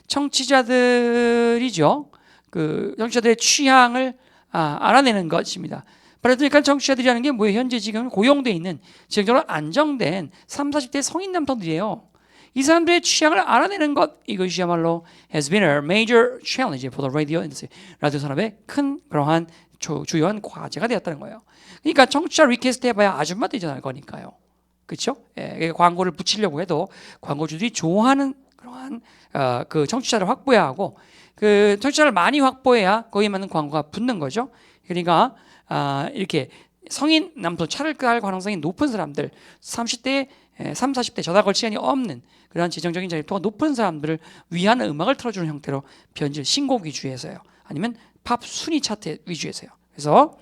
청취자들이죠. 그 청취자들의 취향을 알아내는 것입니다. 바람직한 청취자들이라는 게 뭐예요? 현재 지금 고용돼 있는 지역적으로 안정된 30, 40대 성인 남성들이에요. 이 사람들의 취향을 알아내는 것, 이것이야말로 has been a major challenge for the radio industry. 라디오 산업의 큰 그러한 주요한 과제가 되었다는 거예요. 그러니까 청취자 리퀘스트 해봐야 아줌마들이 전화할 거니까요. 그렇죠? 광고를 붙이려고 해도 광고주들이 좋아하는 그러한 그 청취자를 확보해야 하고 그 청취자를 많이 확보해야 거기에 맞는 광고가 붙는 거죠. 그러니까 이렇게 성인 남성 차를 깔 가능성이 높은 사람들 30대, 40대 전화 걸 시간이 없는 그런 재정적인 자립도가 높은 사람들을 위한 음악을 틀어주는 형태로 변질 신곡 위주에서요. 아니면 팝 순위 차트 위주에서요. 그래서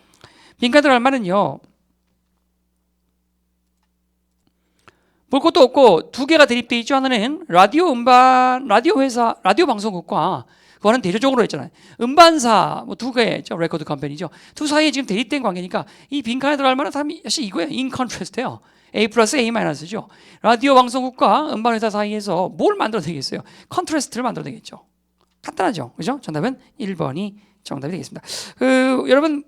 빈칸 들어갈 말은요. 볼 것도 없고 두 개가 대립돼 있죠. 하나는 라디오 음반, 라디오 회사, 라디오 방송국과 그거는 대조적으로 했잖아요. 음반사 뭐 두 개죠. 레코드 컴퍼니죠. 두 사이에 지금 대립된 관계니까 이 빈칸에 들어갈 만한 사람이 사실 이거예요. 인 컨트레스트예요. A 플러스 A 마이너스죠. 라디오 방송국과 음반 회사 사이에서 뭘 만들어야 되겠어요? 컨트레스트를 만들어야 되겠죠. 간단하죠. 그죠? 정답은 1번이 정답이 되겠습니다. 여러분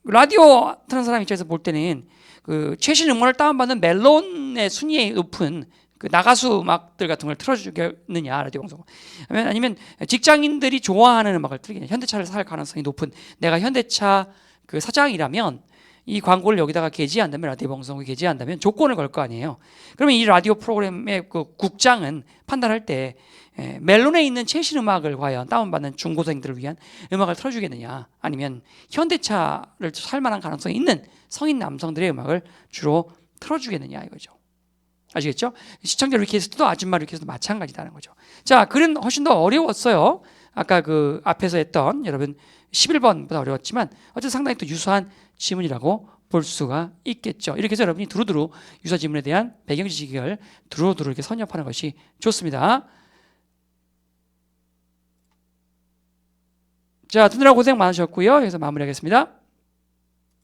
라디오 듣는 사람 입장에서 볼 때는 그 최신 음원을 다운받는 멜론의 순위에 높은 그 나가수 음악들 같은 걸 틀어주겠느냐 라디오 방송 아니면 직장인들이 좋아하는 음악을 틀겠냐 현대차를 살 가능성이 높은 내가 현대차 그 사장이라면 이 광고를 여기다가 게재한다면 라디오 방송을 게재한다면 조건을 걸 거 아니에요. 그러면 이 라디오 프로그램의 그 국장은 판단할 때 멜론에 있는 최신 음악을 과연 다운받는 중고생들을 위한 음악을 틀어주겠느냐 아니면 현대차를 살 만한 가능성이 있는 성인 남성들의 음악을 주로 틀어주겠느냐 이거죠. 아시겠죠? 시청자 리퀘스트도 아줌마 리퀘스트도 마찬가지다는 거죠. 자, 글은 훨씬 더 어려웠어요. 아까 그 앞에서 했던 여러분 11번보다 어려웠지만 어쨌든 상당히 또 유사한 지문이라고 볼 수가 있겠죠. 이렇게 해서 여러분이 두루두루 유사 지문에 대한 배경 지식을 두루두루 이렇게 선nhập 하는 것이 좋습니다. 자, 듣느라 고생 많으셨고요. 여기서 마무리하겠습니다.